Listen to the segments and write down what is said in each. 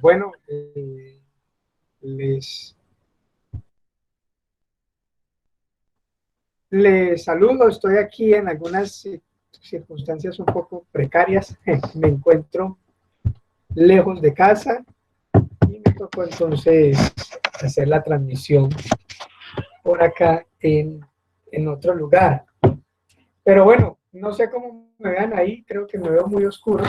Bueno, les saludo, estoy aquí en algunas circunstancias un poco precarias. Me encuentro lejos de casa y me tocó entonces hacer la transmisión por acá en otro lugar. Pero bueno, no sé cómo me vean ahí, creo que me veo muy oscuro,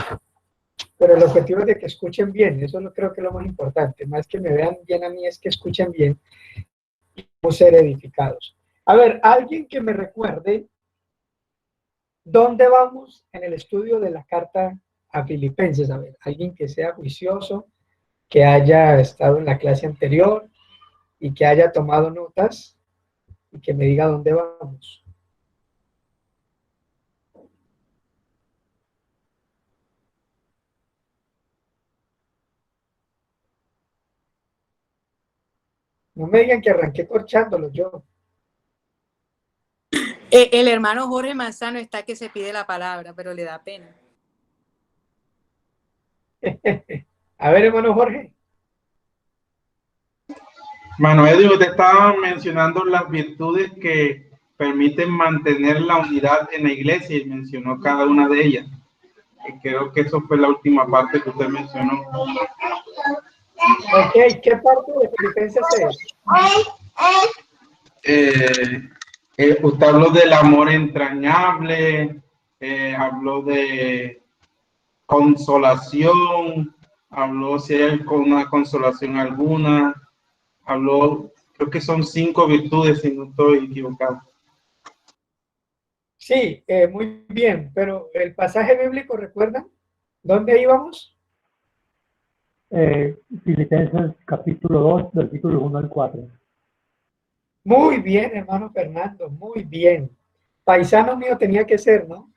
pero el objetivo es de que escuchen bien, eso no creo que es lo más importante, más que me vean bien a mí es que escuchen bien y vamos a ser edificados. A ver, alguien que me recuerde dónde vamos en el estudio de la carta a Filipenses. A ver, alguien que sea juicioso, que haya estado en la clase anterior y que haya tomado notas y que me diga dónde vamos. No me digan que arranqué corchándolo yo. El hermano Jorge Manzano está que se pide la palabra, pero le da pena. A ver, hermano Jorge. Manuel, yo te estaba mencionando las virtudes que permiten mantener la unidad en la iglesia y mencionó cada una de ellas. Y creo que eso fue la última parte que usted mencionó. Ok, ¿qué parte de Filipenses es? Usted habló del amor entrañable, habló de consolación, habló si hay una consolación alguna, habló, creo que son 5 virtudes si no estoy equivocado. Sí, muy bien, pero el pasaje bíblico, ¿recuerdan? ¿Dónde íbamos? Filipenses capítulo 2, versículos 1 al 4. Muy bien, hermano Fernando, muy bien. Paisano mío tenía que ser, ¿no?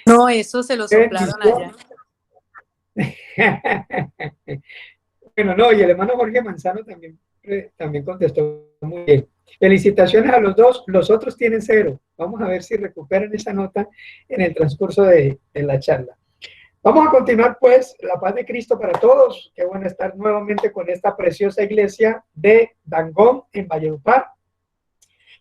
No, eso se lo Qué soplaron bendición. allá. Bueno, no, y el hermano Jorge Manzano también contestó muy bien. Felicitaciones a los dos, los otros tienen 0. Vamos a ver si recuperan esa nota en el transcurso de la charla. Vamos a continuar pues, la paz de Cristo para todos. Qué bueno estar nuevamente con esta preciosa iglesia de Dangond en Valledupar.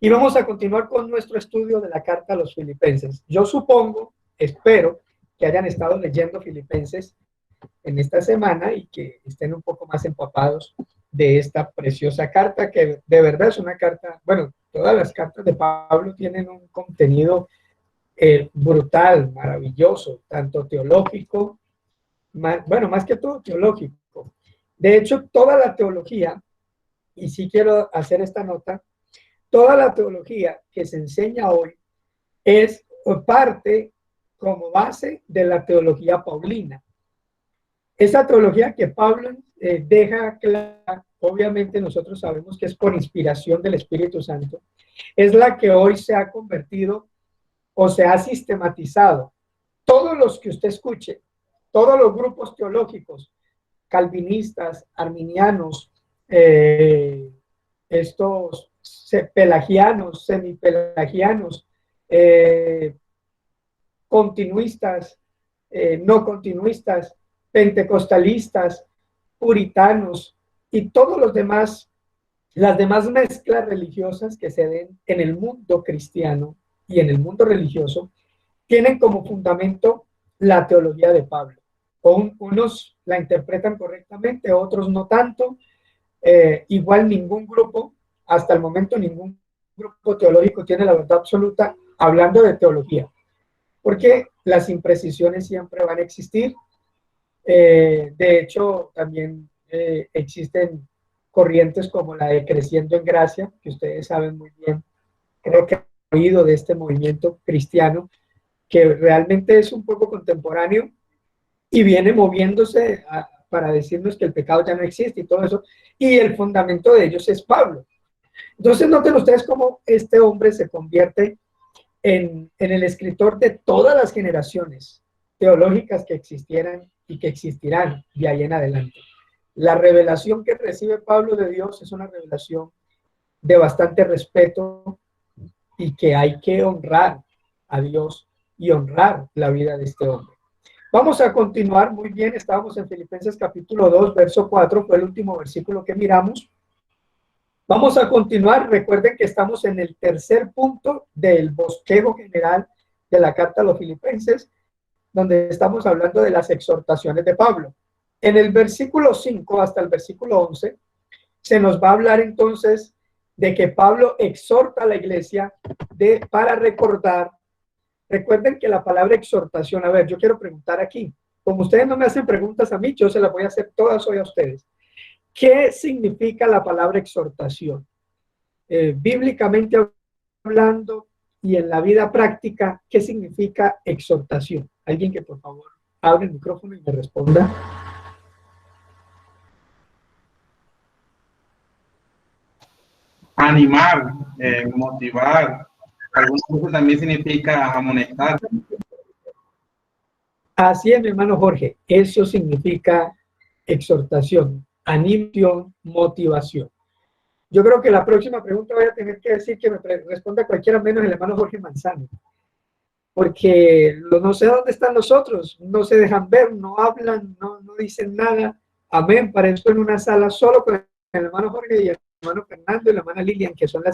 Y vamos a continuar con nuestro estudio de la carta a los Filipenses. Yo supongo, espero, que hayan estado leyendo Filipenses en esta semana y que estén un poco más empapados de esta preciosa carta, que de verdad es una carta, bueno, todas las cartas de Pablo tienen un contenido brutal, maravilloso, tanto teológico, más que todo teológico. De hecho, toda la teología, y sí quiero hacer esta nota, toda la teología que se enseña hoy es parte como base de la teología paulina. Esa teología que Pablo deja clara, obviamente nosotros sabemos que es por inspiración del Espíritu Santo, es la que hoy se ha convertido o se ha sistematizado. Todos los que usted escuche, todos los grupos teológicos, calvinistas, arminianos, estos pelagianos, semipelagianos, continuistas, no continuistas, pentecostalistas, puritanos y todos los demás, las demás mezclas religiosas que se den en el mundo cristiano y en el mundo religioso, tienen como fundamento la teología de Pablo. Unos la interpretan correctamente, otros no tanto. Igual ningún grupo, hasta el momento ningún grupo teológico tiene la verdad absoluta hablando de teología, porque las imprecisiones siempre van a existir. De hecho, también existen corrientes como la de Creciendo en Gracia, que ustedes saben muy bien, creo que han oído de este movimiento cristiano, que realmente es un poco contemporáneo y viene moviéndose para decirnos que el pecado ya no existe y todo eso, y el fundamento de ellos es Pablo. Entonces noten ustedes cómo este hombre se convierte en el escritor de todas las generaciones teológicas que existieran y que existirán de ahí en adelante. La revelación que recibe Pablo de Dios es una revelación de bastante respeto y que hay que honrar a Dios y honrar la vida de este hombre. Vamos a continuar, muy bien, estábamos en Filipenses capítulo 2, verso 4, fue el último versículo que miramos. Vamos a continuar, recuerden que estamos en el tercer punto del bosquejo general de la carta a los Filipenses, donde estamos hablando de las exhortaciones de Pablo. En el versículo 5 hasta el versículo 11, se nos va a hablar entonces de que Pablo exhorta a la iglesia para recordar. Recuerden que la palabra exhortación, a ver, yo quiero preguntar aquí, como ustedes no me hacen preguntas a mí, yo se las voy a hacer todas hoy a ustedes. ¿Qué significa la palabra exhortación? Bíblicamente hablando y en la vida práctica, ¿qué significa exhortación? Alguien que por favor abra el micrófono y me responda. Animar, motivar. Algunas veces también significa amonestar. Así es, mi hermano Jorge, eso significa exhortación, animación, motivación. Yo creo que la próxima pregunta voy a tener que decir que me responda cualquiera menos el hermano Jorge Manzano, porque no sé dónde están los otros, no se dejan ver, no hablan, no dicen nada. Amén, para esto en una sala solo con el hermano Jorge y el hermano Fernando y la hermana Lilian, que son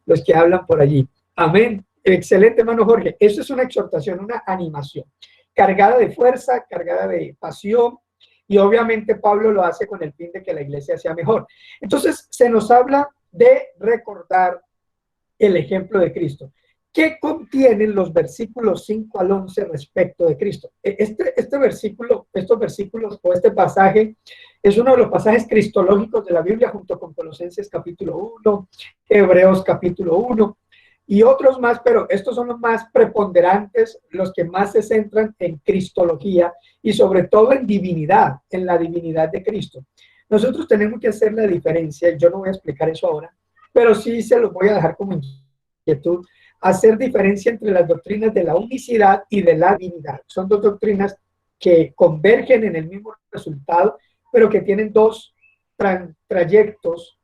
los que hablan por allí. Amén, excelente hermano Jorge, eso es una exhortación, una animación, cargada de fuerza, cargada de pasión, y obviamente Pablo lo hace con el fin de que la iglesia sea mejor. Entonces se nos habla de recordar el ejemplo de Cristo. ¿Qué contienen los versículos 5 al 11 respecto de Cristo? Estos versículos o este pasaje es uno de los pasajes cristológicos de la Biblia junto con Colosenses capítulo 1, Hebreos capítulo 1 y otros más, pero estos son los más preponderantes, los que más se centran en cristología y sobre todo en divinidad, en la divinidad de Cristo. Nosotros tenemos que hacer la diferencia, yo no voy a explicar eso ahora, pero sí se los voy a dejar como inquietud, hacer diferencia entre las doctrinas de la unicidad y de la divinidad. Son dos doctrinas que convergen en el mismo resultado, pero que tienen dos trayectos,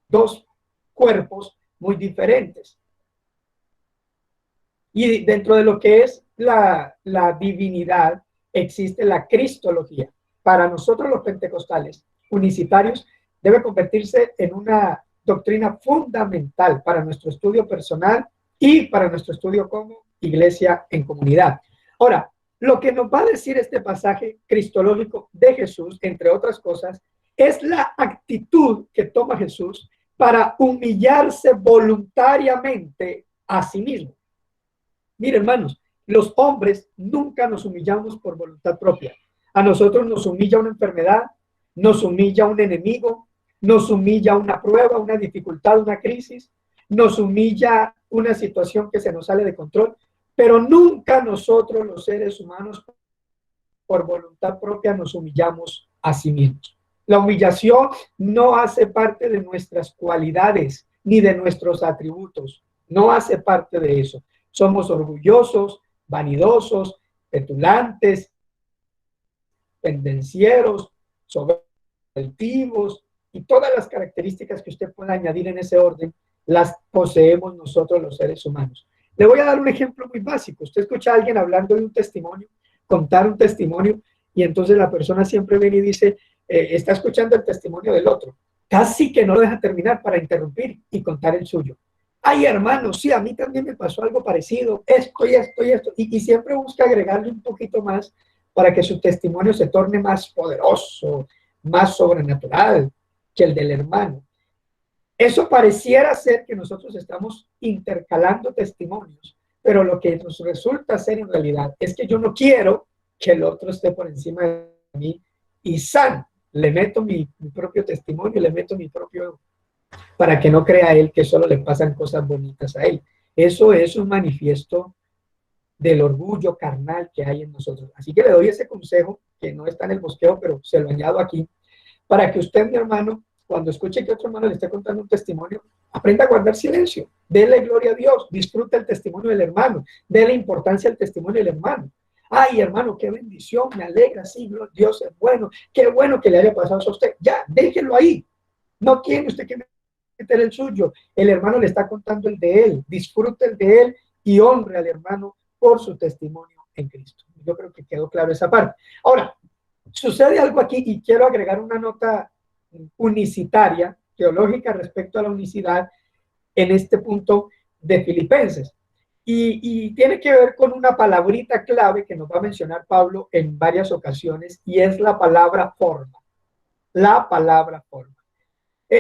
dos cuerpos muy diferentes. Y dentro de lo que es la divinidad, existe la cristología. Para nosotros los pentecostales unicitarios, debe convertirse en una doctrina fundamental para nuestro estudio personal y para nuestro estudio como iglesia en comunidad. Ahora, lo que nos va a decir este pasaje cristológico de Jesús, entre otras cosas, es la actitud que toma Jesús para humillarse voluntariamente a sí mismo. Mire, hermanos, los hombres nunca nos humillamos por voluntad propia. A nosotros nos humilla una enfermedad, nos humilla un enemigo, nos humilla una prueba, una dificultad, una crisis, nos humilla una situación que se nos sale de control, pero nunca nosotros los seres humanos por voluntad propia nos humillamos a sí mismos. La humillación no hace parte de nuestras cualidades ni de nuestros atributos, no hace parte de eso. Somos orgullosos, vanidosos, petulantes, pendencieros, soberbios, y todas las características que usted pueda añadir en ese orden, las poseemos nosotros los seres humanos. Le voy a dar un ejemplo muy básico. Usted escucha a alguien hablando de un testimonio, contar un testimonio, y entonces la persona siempre viene y dice, está escuchando el testimonio del otro. Casi que no lo deja terminar para interrumpir y contar el suyo. Ay, hermano, sí, a mí también me pasó algo parecido, esto y esto y esto, y siempre busca agregarle un poquito más para que su testimonio se torne más poderoso, más sobrenatural que el del hermano. Eso pareciera ser que nosotros estamos intercalando testimonios, pero lo que nos resulta ser en realidad es que yo no quiero que el otro esté por encima de mí y le meto mi propio testimonio, le meto mi propio, para que no crea él que solo le pasan cosas bonitas a él. Eso es un manifiesto del orgullo carnal que hay en nosotros. Así que le doy ese consejo, que no está en el bosquejo, pero se lo añado aquí, para que usted, mi hermano, cuando escuche que otro hermano le esté contando un testimonio, aprenda a guardar silencio, déle gloria a Dios, disfruta el testimonio del hermano, déle importancia al testimonio del hermano. Ay, hermano, qué bendición, me alegra, sí, Dios es bueno, qué bueno que le haya pasado eso a usted. Ya, déjelo ahí. No tiene usted que meter el suyo. El hermano le está contando el de él, disfrute el de él y honre al hermano por su testimonio en Cristo. Yo creo que quedó claro esa parte. Ahora, sucede algo aquí y quiero agregar una nota unicitaria, teológica respecto a la unicidad en este punto de Filipenses. Y tiene que ver con una palabrita clave que nos va a mencionar Pablo en varias ocasiones y es la palabra forma. La palabra forma.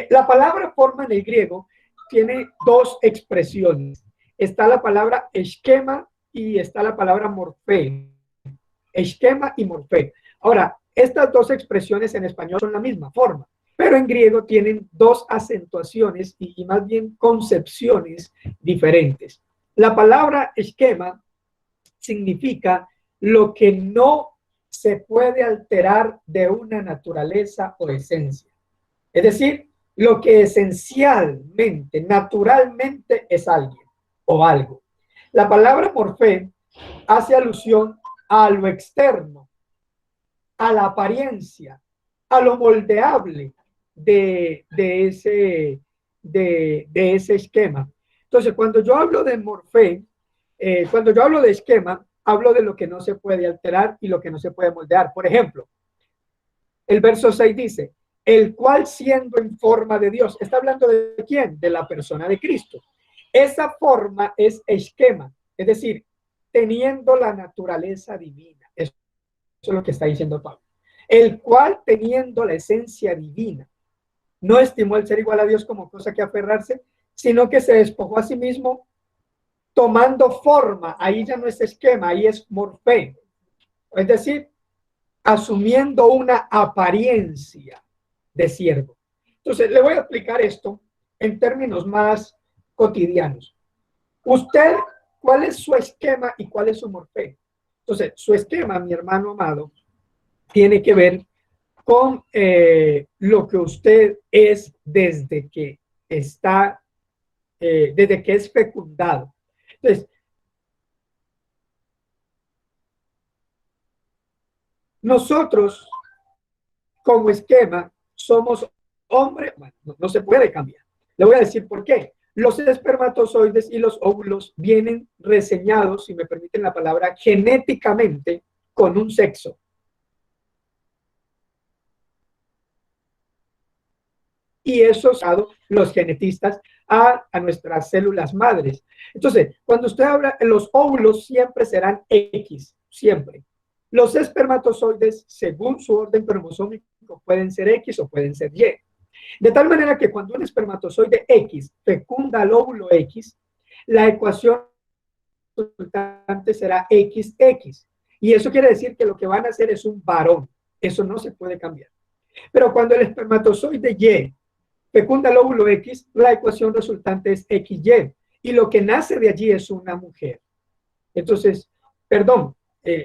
La palabra forma en el griego tiene dos expresiones. Está la palabra esquema y está la palabra morfé. Esquema y morfé. Ahora, estas dos expresiones en español son la misma forma, pero en griego tienen dos acentuaciones y más bien concepciones diferentes. La palabra esquema significa lo que no se puede alterar de una naturaleza o esencia. Es decir, lo que esencialmente, naturalmente es alguien o algo. La palabra morfé hace alusión a lo externo, a la apariencia, a lo moldeable de ese esquema. Entonces, cuando yo hablo de morfé, cuando yo hablo de esquema, hablo de lo que no se puede alterar y lo que no se puede moldear. Por ejemplo, el verso 6 dice, el cual siendo en forma de Dios, está hablando de quién, de la persona de Cristo. Esa forma es esquema, es decir, teniendo la naturaleza divina. Eso es lo que está diciendo Pablo. El cual teniendo la esencia divina, no estimó el ser igual a Dios como cosa que aferrarse, sino que se despojó a sí mismo tomando forma. Ahí ya no es esquema, ahí es morfé. Es decir, asumiendo una apariencia de siervo. Entonces, le voy a explicar esto en términos más cotidianos. Usted, ¿cuál es su esquema y cuál es su morfé? Entonces, su esquema, mi hermano amado, tiene que ver con lo que usted es desde que está, desde que es fecundado. Entonces, nosotros como esquema somos hombre, bueno, no se puede cambiar. Le voy a decir por qué. Los espermatozoides y los óvulos vienen reseñados, si me permiten la palabra, genéticamente con un sexo. Y eso usado los genetistas a nuestras células madres. Entonces, cuando usted habla, los óvulos siempre serán X, siempre. Los espermatozoides, según su orden cromosómico, pueden ser X o pueden ser Y. De tal manera que cuando un espermatozoide X fecunda al óvulo X, la ecuación resultante será XX. Y eso quiere decir que lo que van a hacer es un varón. Eso no se puede cambiar. Pero cuando el espermatozoide Y fecunda el óvulo X, la ecuación resultante es XY. Y lo que nace de allí es una mujer. Entonces, perdón,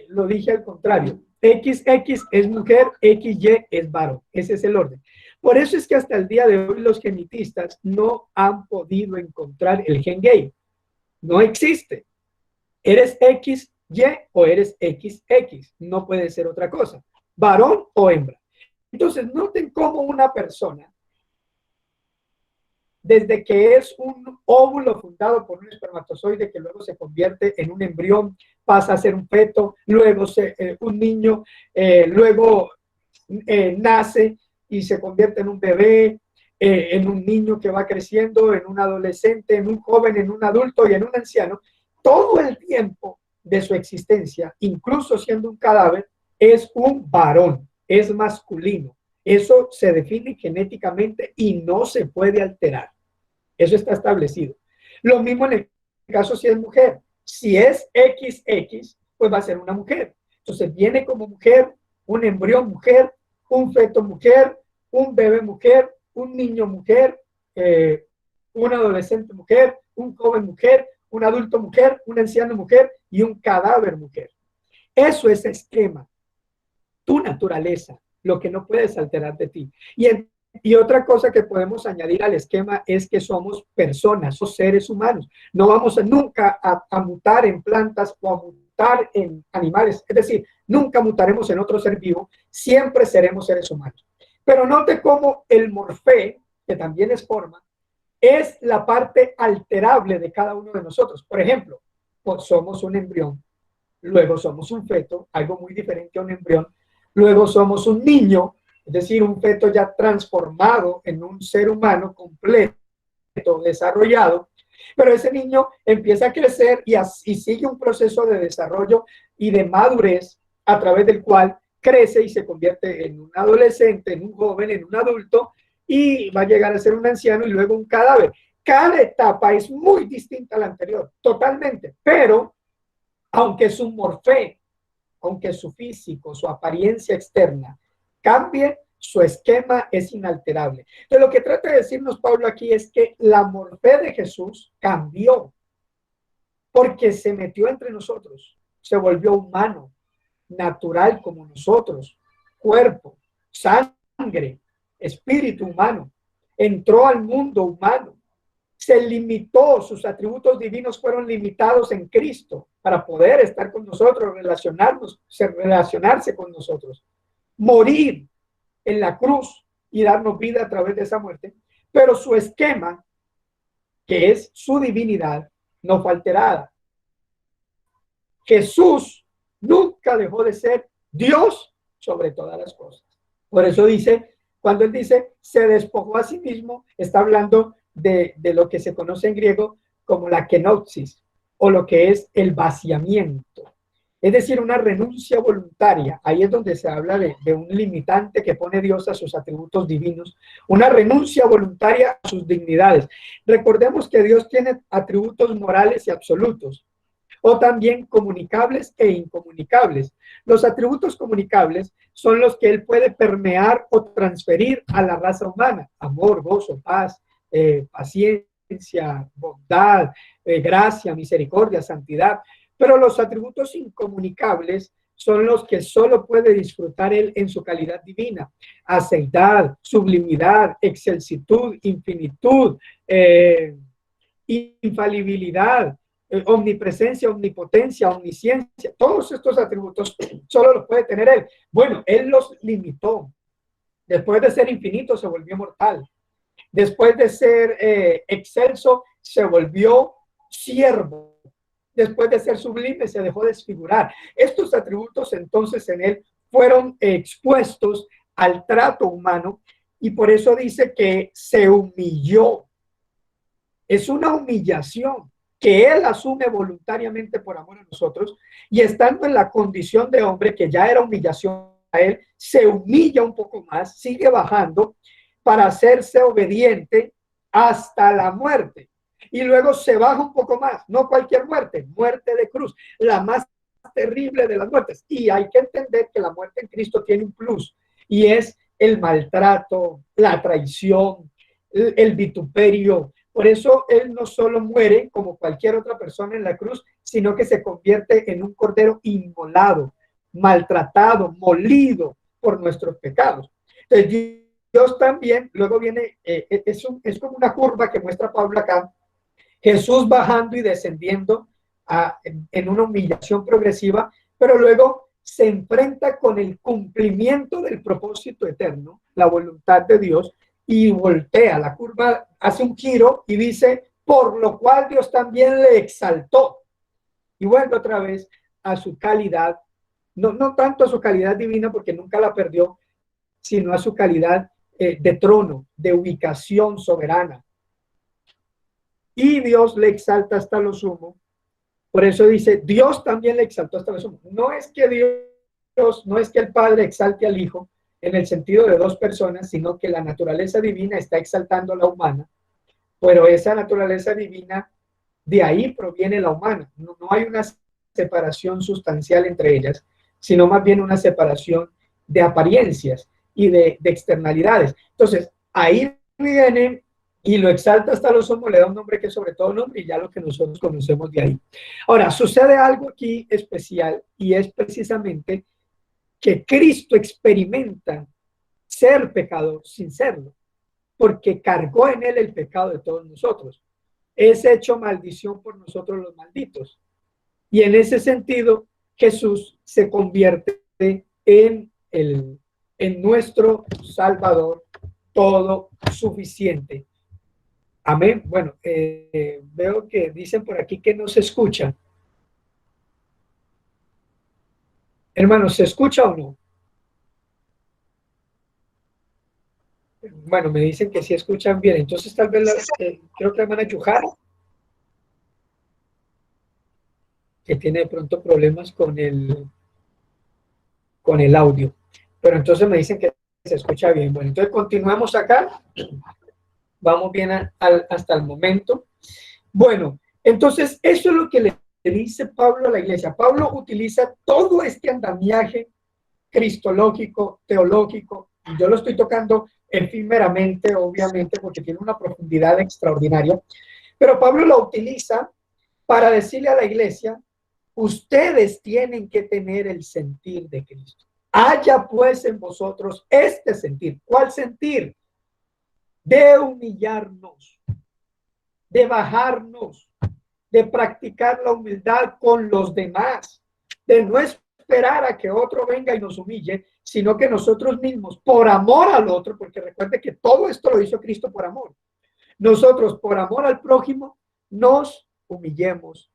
lo dije al contrario. XX es mujer, XY es varón. Ese es el orden. Por eso es que hasta el día de hoy los genetistas no han podido encontrar el gen gay. No existe. ¿Eres XY o eres XX? No puede ser otra cosa. Varón o hembra. Entonces, noten cómo una persona, desde que es un óvulo fundado por un espermatozoide que luego se convierte en un embrión, pasa a ser un feto, luego un niño, luego nace y se convierte en un bebé, en un niño que va creciendo, en un adolescente, en un joven, en un adulto y en un anciano. Todo el tiempo de su existencia, incluso siendo un cadáver, es un varón, es masculino. Eso se define genéticamente y no se puede alterar. Eso está establecido. Lo mismo en el caso si es mujer. Si es XX, pues va a ser una mujer. Entonces viene como mujer, un embrión mujer, un feto mujer, un bebé mujer, un niño mujer, un adolescente mujer, un joven mujer, un adulto mujer, un anciano mujer y un cadáver mujer. Eso es esquema. Tu naturaleza, lo que no puedes alterar de ti. Y otra cosa que podemos añadir al esquema es que somos personas, somos seres humanos. No vamos nunca a mutar en plantas o a mutar en animales. Es decir, nunca mutaremos en otro ser vivo. Siempre seremos seres humanos. Pero note cómo el morfé, que también es forma, es la parte alterable de cada uno de nosotros. Por ejemplo, pues somos un embrión. luego somos un feto, algo muy diferente a un embrión, luego somos un niño, es decir, un feto ya transformado en un ser humano completo, desarrollado, pero ese niño empieza a crecer y sigue un proceso de desarrollo y de madurez a través del cual crece y se convierte en un adolescente, en un joven, en un adulto, y va a llegar a ser un anciano y luego un cadáver. Cada etapa es muy distinta a la anterior, totalmente, pero aunque su morfé, aunque su físico, su apariencia externa cambie, su esquema es inalterable. Entonces, lo que trata de decirnos Pablo aquí es que la morfé de Jesús cambió porque se metió entre nosotros, se volvió humano, natural como nosotros, cuerpo, sangre, espíritu humano, entró al mundo humano, se limitó, sus atributos divinos fueron limitados en Cristo para poder estar con nosotros, relacionarse con nosotros, morir en la cruz y darnos vida a través de esa muerte, pero su esquema, que es su divinidad, no fue alterada. Jesús nunca dejó de ser Dios sobre todas las cosas. Por eso dice, cuando él dice, se despojó a sí mismo, está hablando de lo que se conoce en griego como la kenosis, o lo que es el vaciamiento. Es decir, una renuncia voluntaria. Ahí es donde se habla de un limitante que pone Dios a sus atributos divinos. Una renuncia voluntaria a sus dignidades. Recordemos que Dios tiene atributos morales y absolutos, o también comunicables e incomunicables. Los atributos comunicables son los que Él puede permear o transferir a la raza humana. Amor, gozo, paz, paciencia, bondad, gracia, misericordia, santidad. Pero los atributos incomunicables son los que solo puede disfrutar Él en su calidad divina. Aceidad, sublimidad, excelsitud, infinitud, infalibilidad, omnipresencia, omnipotencia, omnisciencia. Todos estos atributos solo los puede tener Él. Bueno, Él los limitó. Después de ser infinito, se volvió mortal. Después de ser excelso, se volvió siervo. Después de ser sublime, se dejó desfigurar. Estos atributos entonces en Él fueron expuestos al trato humano y por eso dice que se humilló. Es una humillación que Él asume voluntariamente por amor a nosotros y estando en la condición de hombre, que ya era humillación a Él, se humilla un poco más, sigue bajando para hacerse obediente hasta la muerte. Y luego se baja un poco más, no cualquier muerte, muerte de cruz, la más terrible de las muertes. Y hay que entender que la muerte en Cristo tiene un plus y es el maltrato, la traición, el vituperio. Por eso Él no solo muere como cualquier otra persona en la cruz, sino que se convierte en un cordero inmolado, maltratado, molido por nuestros pecados. Entonces, Dios también, luego viene, es como una curva que muestra Pablo acá, Jesús bajando y descendiendo en una humillación progresiva, pero luego se enfrenta con el cumplimiento del propósito eterno, la voluntad de Dios, y voltea la curva, hace un giro y dice, por lo cual Dios también le exaltó. Y vuelve otra vez a su calidad, no tanto a su calidad divina, porque nunca la perdió, sino a su calidad de trono, de ubicación soberana. Y Dios le exalta hasta lo sumo. Por eso dice, Dios también le exaltó hasta lo sumo. No es que no es que el Padre exalte al Hijo en el sentido de dos personas, sino que la naturaleza divina está exaltando a la humana, pero esa naturaleza divina, de ahí proviene la humana. No hay una separación sustancial entre ellas, sino más bien una separación de apariencias y de externalidades. Entonces, ahí viene y lo exalta hasta lo sumo, le da un nombre que es sobre todo nombre y ya lo que nosotros conocemos de ahí. Ahora, sucede algo aquí especial y es precisamente que Cristo experimenta ser pecador sin serlo, porque cargó en Él el pecado de todos nosotros. Es hecho maldición por nosotros los malditos. Y en ese sentido, Jesús se convierte en nuestro Salvador todo suficiente. Amén. Bueno, veo que dicen por aquí que no se escucha. Hermanos, ¿se escucha o no? Bueno, me dicen que sí escuchan bien. Entonces tal vez creo que la hermana Yujara, que tiene de pronto problemas con el audio. Pero entonces me dicen que se escucha bien. Bueno, entonces continuamos acá. Vamos bien hasta el momento. Bueno, entonces eso es lo que le dice Pablo a la iglesia. Pablo utiliza todo este andamiaje cristológico, teológico, y yo lo estoy tocando efímeramente, obviamente, porque tiene una profundidad extraordinaria, pero Pablo lo utiliza para decirle a la iglesia: ustedes tienen que tener el sentir de Cristo. Haya pues en vosotros este sentir. ¿Cuál sentir? De humillarnos, de bajarnos, de practicar la humildad con los demás, de no esperar a que otro venga y nos humille, sino que nosotros mismos, por amor al otro, porque recuerde que todo esto lo hizo Cristo por amor, nosotros por amor al prójimo nos humillemos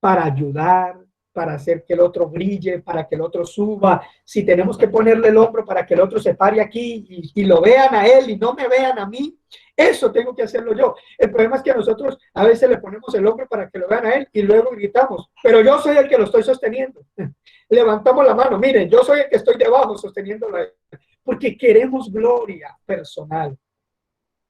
para ayudar, para hacer que el otro brille, para que el otro suba. Si tenemos que ponerle el hombro para que el otro se pare aquí y lo vean a él y no me vean a mí, eso tengo que hacerlo yo. El problema es que nosotros a veces le ponemos el hombro para que lo vean a él y luego gritamos, pero yo soy el que lo estoy sosteniendo. Levantamos la mano, miren, yo soy el que estoy debajo sosteniéndolo a él, porque queremos gloria personal,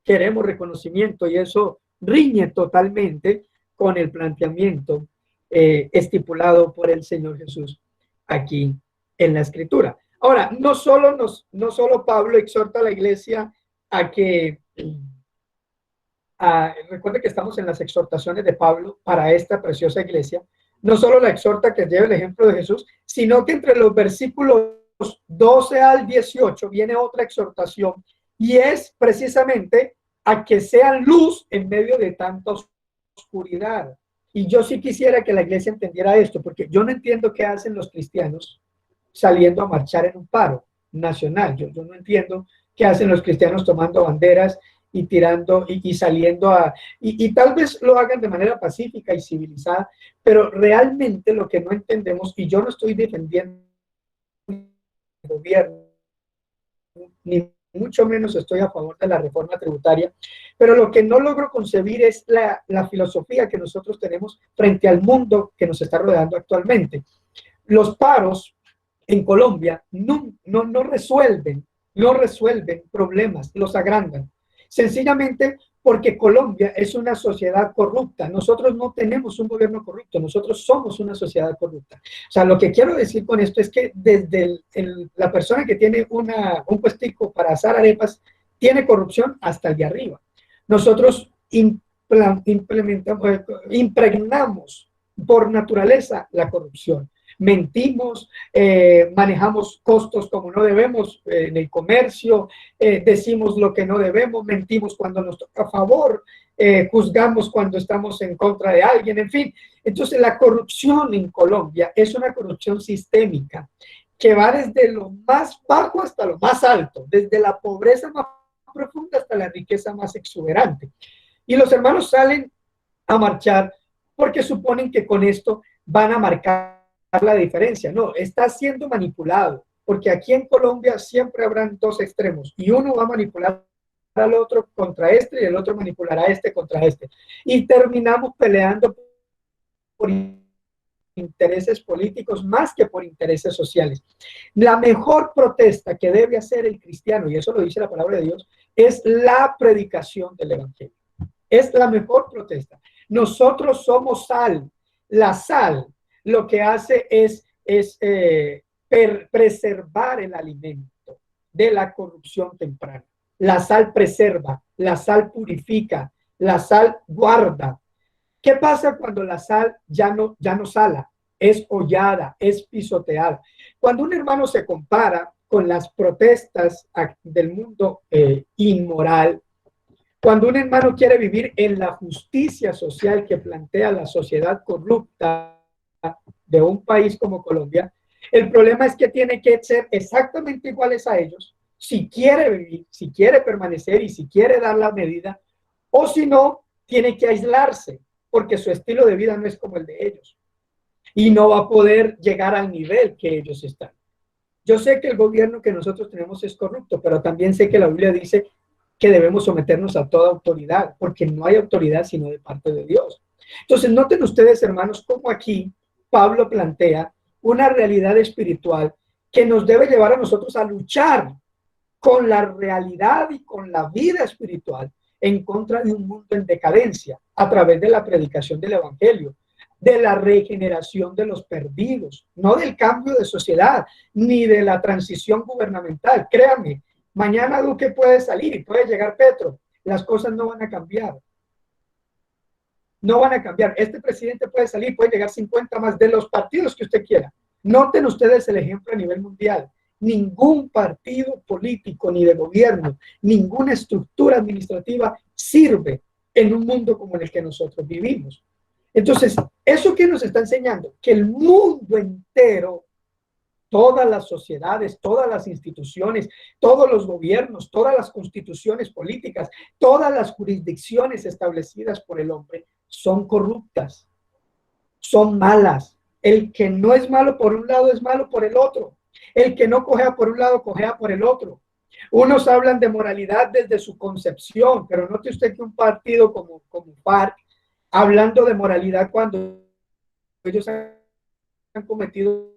queremos reconocimiento, y eso riñe totalmente con el planteamiento estipulado por el Señor Jesús aquí en la Escritura. Ahora, no solo Pablo exhorta a la iglesia a que, recuerde que estamos en las exhortaciones de Pablo para esta preciosa iglesia, no solo la exhorta que lleve el ejemplo de Jesús, sino que entre los versículos 12 al 18 viene otra exhortación, y es precisamente a que sean luz en medio de tanta oscuridad. Y yo sí quisiera que la iglesia entendiera esto, porque yo no entiendo qué hacen los cristianos saliendo a marchar en un paro nacional. Yo no entiendo qué hacen los cristianos tomando banderas y tirando y saliendo y tal vez lo hagan de manera pacífica y civilizada, pero realmente lo que no entendemos, y yo no estoy defendiendo el gobierno, ni mucho menos estoy a favor de la reforma tributaria, pero lo que no logro concebir es la filosofía que nosotros tenemos frente al mundo que nos está rodeando actualmente. Los paros en Colombia no resuelven problemas, los agrandan. Sencillamente porque Colombia es una sociedad corrupta. Nosotros no tenemos un gobierno corrupto, nosotros somos una sociedad corrupta. O sea, lo que quiero decir con esto es que desde la persona que tiene un puestico para asar arepas tiene corrupción hasta el de arriba. Nosotros impregnamos por naturaleza la corrupción. Mentimos, manejamos costos como no debemos en el comercio, decimos lo que no debemos, mentimos cuando nos toca a favor, juzgamos cuando estamos en contra de alguien, en fin. Entonces la corrupción en Colombia es una corrupción sistémica que va desde lo más bajo hasta lo más alto, desde la pobreza más profunda hasta la riqueza más exuberante. Y los hermanos salen a marchar porque suponen que con esto van a marcar la diferencia. No, está siendo manipulado, porque aquí en Colombia siempre habrán dos extremos y uno va a manipular al otro contra este y el otro manipulará a este contra este, y terminamos peleando por intereses políticos más que por intereses sociales. La mejor protesta que debe hacer el cristiano, y eso lo dice la palabra de Dios, es la predicación del evangelio. Es la mejor protesta. Nosotros somos sal. La sal lo que hace es preservar el alimento de la corrupción temprana. La sal preserva, la sal purifica, la sal guarda. ¿Qué pasa cuando la sal ya no sala? Es hollada, es pisoteada. Cuando un hermano se compara con las protestas del mundo inmoral, cuando un hermano quiere vivir en la justicia social que plantea la sociedad corrupta de un país como Colombia, el problema es que tiene que ser exactamente iguales a ellos si quiere vivir, si quiere permanecer y si quiere dar la medida, o si no, tiene que aislarse porque su estilo de vida no es como el de ellos. y no va a poder llegar al nivel que ellos están. Yo sé que el gobierno que nosotros tenemos es corrupto, pero también sé que la Biblia dice que debemos someternos a toda autoridad, porque no hay autoridad sino de parte de Dios. Entonces, noten ustedes, hermanos, cómo aquí Pablo plantea una realidad espiritual que nos debe llevar a nosotros a luchar con la realidad y con la vida espiritual en contra de un mundo en decadencia a través de la predicación del evangelio, de la regeneración de los perdidos, no del cambio de sociedad ni de la transición gubernamental. Créanme, mañana Duque puede salir y puede llegar Petro, las cosas no van a cambiar. No van a cambiar. Este presidente puede salir, puede llegar 50 más de los partidos que usted quiera. Noten ustedes el ejemplo a nivel mundial. Ningún partido político ni de gobierno, ninguna estructura administrativa sirve en un mundo como en el que nosotros vivimos. Entonces, ¿eso qué nos está enseñando? Que el mundo entero, todas las sociedades, todas las instituciones, todos los gobiernos, todas las constituciones políticas, todas las jurisdicciones establecidas por el hombre son corruptas, son malas. El que no es malo por un lado es malo por el otro. El que no cojea por un lado, cojea por el otro. Unos hablan de moralidad desde su concepción, pero note usted que un partido como FARC, hablando de moralidad cuando ellos han cometido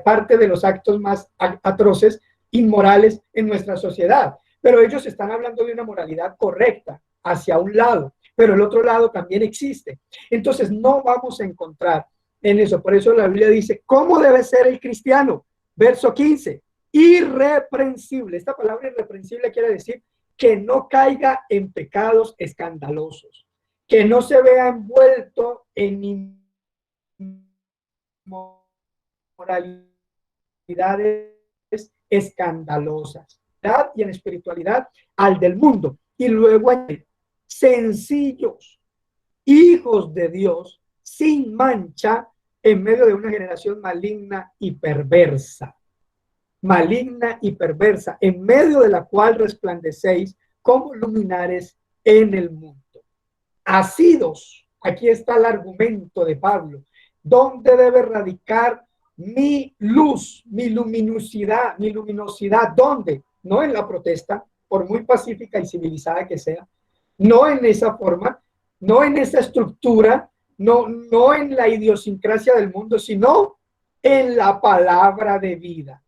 parte de los actos más atroces, inmorales en nuestra sociedad. Pero ellos están hablando de una moralidad correcta hacia un lado, pero el otro lado también existe. Entonces no vamos a encontrar en eso. Por eso la Biblia dice, ¿cómo debe ser el cristiano? Verso 15, irreprensible. Esta palabra irreprensible quiere decir que no caiga en pecados escandalosos, que no se vea envuelto en inmoralidades escandalosas y en espiritualidad al del mundo. Y luego hay sencillos, hijos de Dios, sin mancha, en medio de una generación maligna y perversa. Maligna y perversa, en medio de la cual resplandecéis como luminares en el mundo. Asidos, aquí está el argumento de Pablo, ¿dónde debe radicar mi luz, mi luminosidad? ¿Dónde? No en la protesta, por muy pacífica y civilizada que sea, no en esa forma, no en esa estructura, no en la idiosincrasia del mundo, sino en la palabra de vida.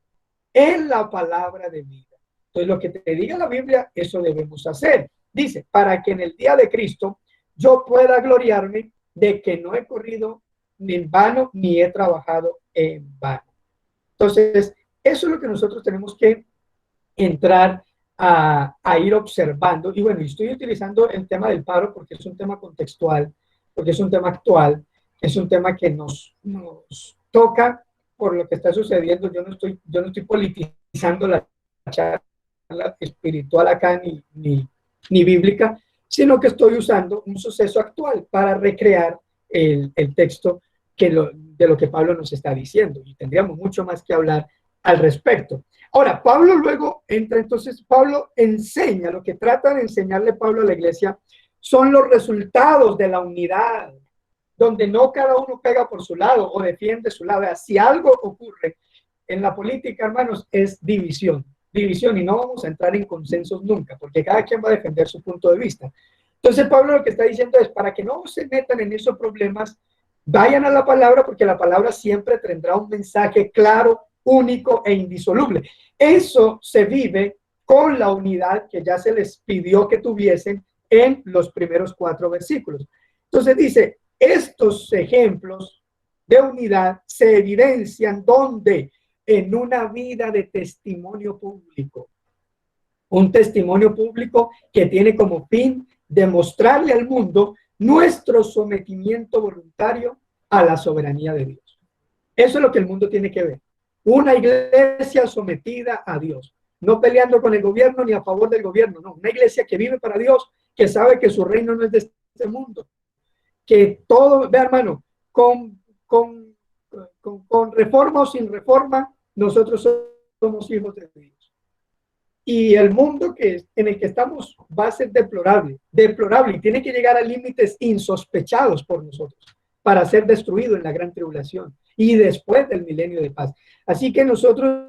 En la palabra de vida. Entonces, lo que te diga la Biblia, eso debemos hacer. Dice, para que en el día de Cristo yo pueda gloriarme de que no he corrido ni en vano, ni he trabajado en vano. Entonces, eso es lo que nosotros tenemos que entrar a ir observando. Y bueno, estoy utilizando el tema del paro porque es un tema contextual, porque es un tema actual, es un tema que nos toca por lo que está sucediendo. Yo no estoy politizando la charla espiritual acá ni bíblica, sino que estoy usando un suceso actual para recrear el texto de lo que Pablo nos está diciendo. Y tendríamos mucho más que hablar al respecto. Ahora, Pablo luego entra, entonces Pablo enseña, lo que trata de enseñarle Pablo a la iglesia son los resultados de la unidad, donde no cada uno pega por su lado o defiende su lado. Si algo ocurre en la política, hermanos, es división, y no vamos a entrar en consensos nunca, porque cada quien va a defender su punto de vista. Entonces Pablo lo que está diciendo es, para que no se metan en esos problemas, vayan a la palabra, porque la palabra siempre tendrá un mensaje claro, único e indisoluble. Eso se vive con la unidad que ya se les pidió que tuviesen en los primeros 4 versículos. Entonces dice, estos ejemplos de unidad se evidencian ¿dónde? En una vida de testimonio público. Un testimonio público que tiene como fin demostrarle al mundo nuestro sometimiento voluntario a la soberanía de Dios. Eso es lo que el mundo tiene que ver. Una iglesia sometida a Dios, no peleando con el gobierno ni a favor del gobierno, no. Una iglesia que vive para Dios, que sabe que su reino no es de este mundo, que todo, ve hermano, con reforma o sin reforma, nosotros somos hijos de Dios. Y el mundo en el que estamos va a ser deplorable, y tiene que llegar a límites insospechados por nosotros. para ser destruido en la gran tribulación y después del milenio de paz. Así que nosotros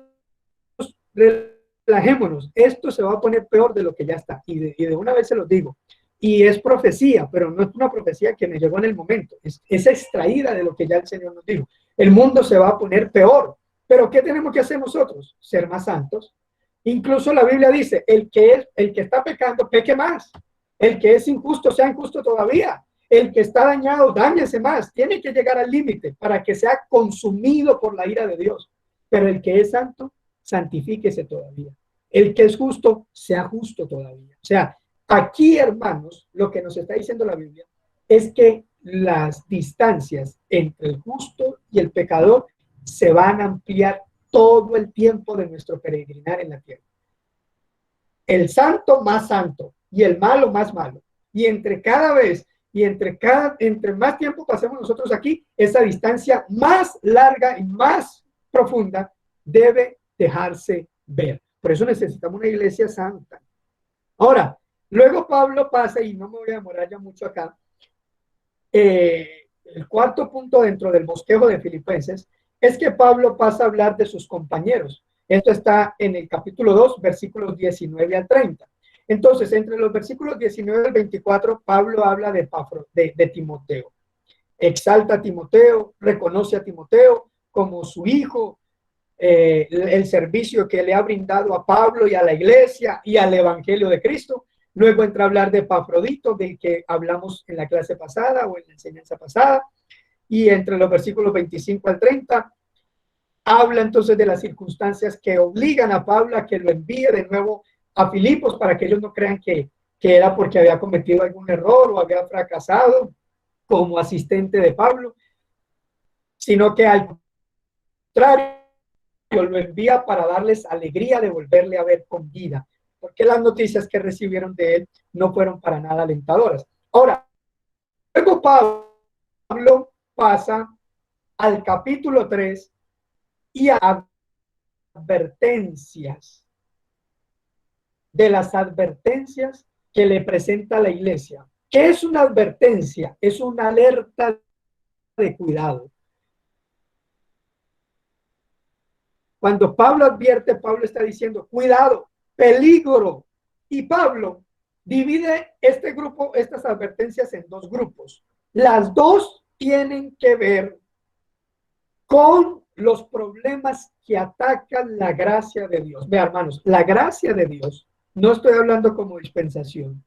relajémonos, esto se va a poner peor de lo que ya está, y de una vez se los digo, y es profecía, pero no es una profecía que me llegó en el momento, es extraída de lo que ya el Señor nos dijo. El mundo se va a poner peor, pero ¿qué tenemos que hacer nosotros? Ser más santos. Incluso la Biblia dice, el que está pecando, peque más. El que es injusto, sea injusto todavía. El que está dañado, dáñese más. Tiene que llegar al límite para que sea consumido por la ira de Dios. Pero el que es santo, santifíquese todavía. El que es justo, sea justo todavía. O sea, aquí, hermanos, lo que nos está diciendo la Biblia es que las distancias entre el justo y el pecador se van a ampliar todo el tiempo de nuestro peregrinar en la tierra. El santo más santo y el malo más malo. Y entre cada vez y entre más tiempo pasemos nosotros aquí, esa distancia más larga y más profunda debe dejarse ver. Por eso necesitamos una iglesia santa. Ahora, luego Pablo pasa, y no me voy a demorar ya mucho acá, el cuarto punto dentro del bosquejo de Filipenses es que Pablo pasa a hablar de sus compañeros. Esto está en el capítulo 2, versículos 19 al 30. Entonces, entre los versículos 19 al 24, Pablo habla de Timoteo. Exalta a Timoteo, reconoce a Timoteo como su hijo, el servicio que le ha brindado a Pablo y a la iglesia y al evangelio de Cristo. Luego entra a hablar de Epafrodito, del que hablamos en la clase pasada o en la enseñanza pasada. Y entre los versículos 25 al 30, habla entonces de las circunstancias que obligan a Pablo a que lo envíe de nuevo a Filipos para que ellos no crean que era porque había cometido algún error o había fracasado como asistente de Pablo, sino que al contrario lo envía para darles alegría de volverle a ver con vida, porque las noticias que recibieron de él no fueron para nada alentadoras. Ahora, luego Pablo pasa al capítulo 3 y a advertencias, de las advertencias que le presenta la iglesia. ¿Qué es una advertencia? Es una alerta de cuidado. Cuando Pablo advierte, Pablo está diciendo, cuidado, peligro. Y Pablo divide este grupo, estas advertencias en dos grupos. Las dos tienen que ver con los problemas que atacan la gracia de Dios. Vean, hermanos, la gracia de Dios, no estoy hablando como dispensación,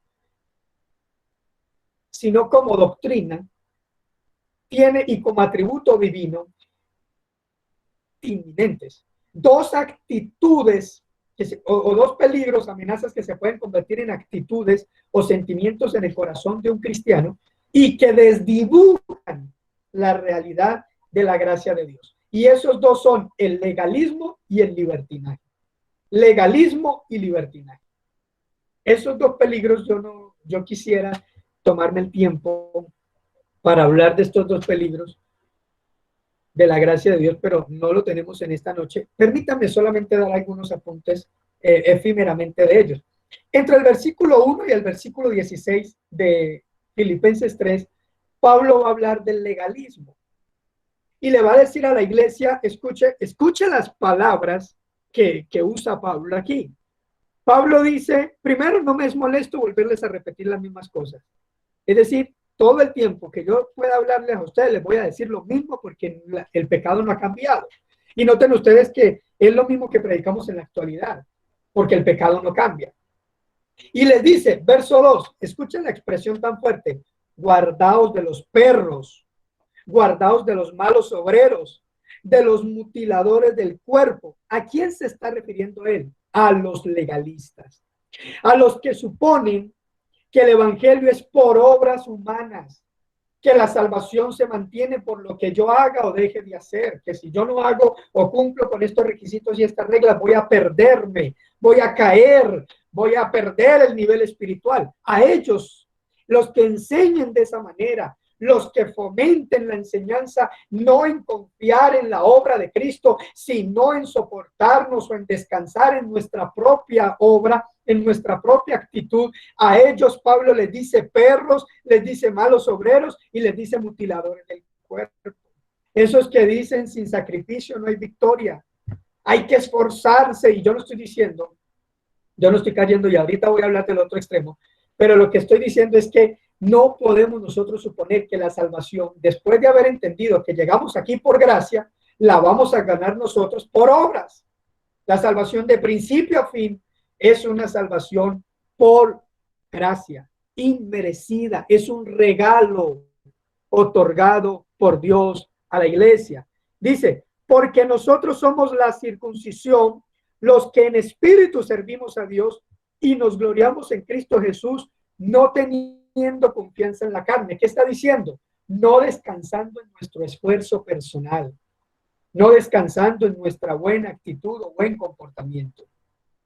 sino como doctrina, tiene y como atributo divino inminentes. Dos actitudes o dos peligros, amenazas que se pueden convertir en actitudes o sentimientos en el corazón de un cristiano y que desdibujan la realidad de la gracia de Dios. Y esos dos son el legalismo y el libertinaje. Legalismo y libertinaje. Esos dos peligros yo quisiera tomarme el tiempo para hablar de estos dos peligros de la gracia de Dios, pero no lo tenemos en esta noche. Permítanme solamente dar algunos apuntes efímeramente de ellos. Entre el versículo 1 y el versículo 16 de Filipenses 3, Pablo va a hablar del legalismo y le va a decir a la iglesia, escuche las palabras que usa Pablo aquí. Pablo dice, primero, no me es molesto volverles a repetir las mismas cosas. Es decir, todo el tiempo que yo pueda hablarles a ustedes, les voy a decir lo mismo porque el pecado no ha cambiado. Y noten ustedes que es lo mismo que predicamos en la actualidad, porque el pecado no cambia. Y les dice, verso 2, escuchen la expresión tan fuerte, guardaos de los perros, guardaos de los malos obreros, de los mutiladores del cuerpo. ¿A quién se está refiriendo él? A los legalistas, a los que suponen que el evangelio es por obras humanas, que la salvación se mantiene por lo que yo haga o deje de hacer, que si yo no hago o cumplo con estos requisitos y estas reglas, voy a perderme, voy a caer, voy a perder el nivel espiritual. A ellos, los que enseñen de esa manera, los que fomenten la enseñanza, no en confiar en la obra de Cristo, sino en soportarnos o en descansar en nuestra propia obra, en nuestra propia actitud. A ellos Pablo les dice perros, les dice malos obreros y les dice mutiladores del cuerpo. Esos que dicen sin sacrificio no hay victoria. Hay que esforzarse, y yo no estoy diciendo, yo no estoy cayendo, y ahorita voy a hablar del otro extremo, pero lo que estoy diciendo es que no podemos nosotros suponer que la salvación, después de haber entendido que llegamos aquí por gracia, la vamos a ganar nosotros por obras. La salvación de principio a fin es una salvación por gracia, inmerecida, es un regalo otorgado por Dios a la iglesia. Dice, porque nosotros somos la circuncisión, los que en espíritu servimos a Dios y nos gloriamos en Cristo Jesús, no teniendo confianza en la carne. ¿Qué está diciendo? No descansando en nuestro esfuerzo personal, no descansando en nuestra buena actitud o buen comportamiento.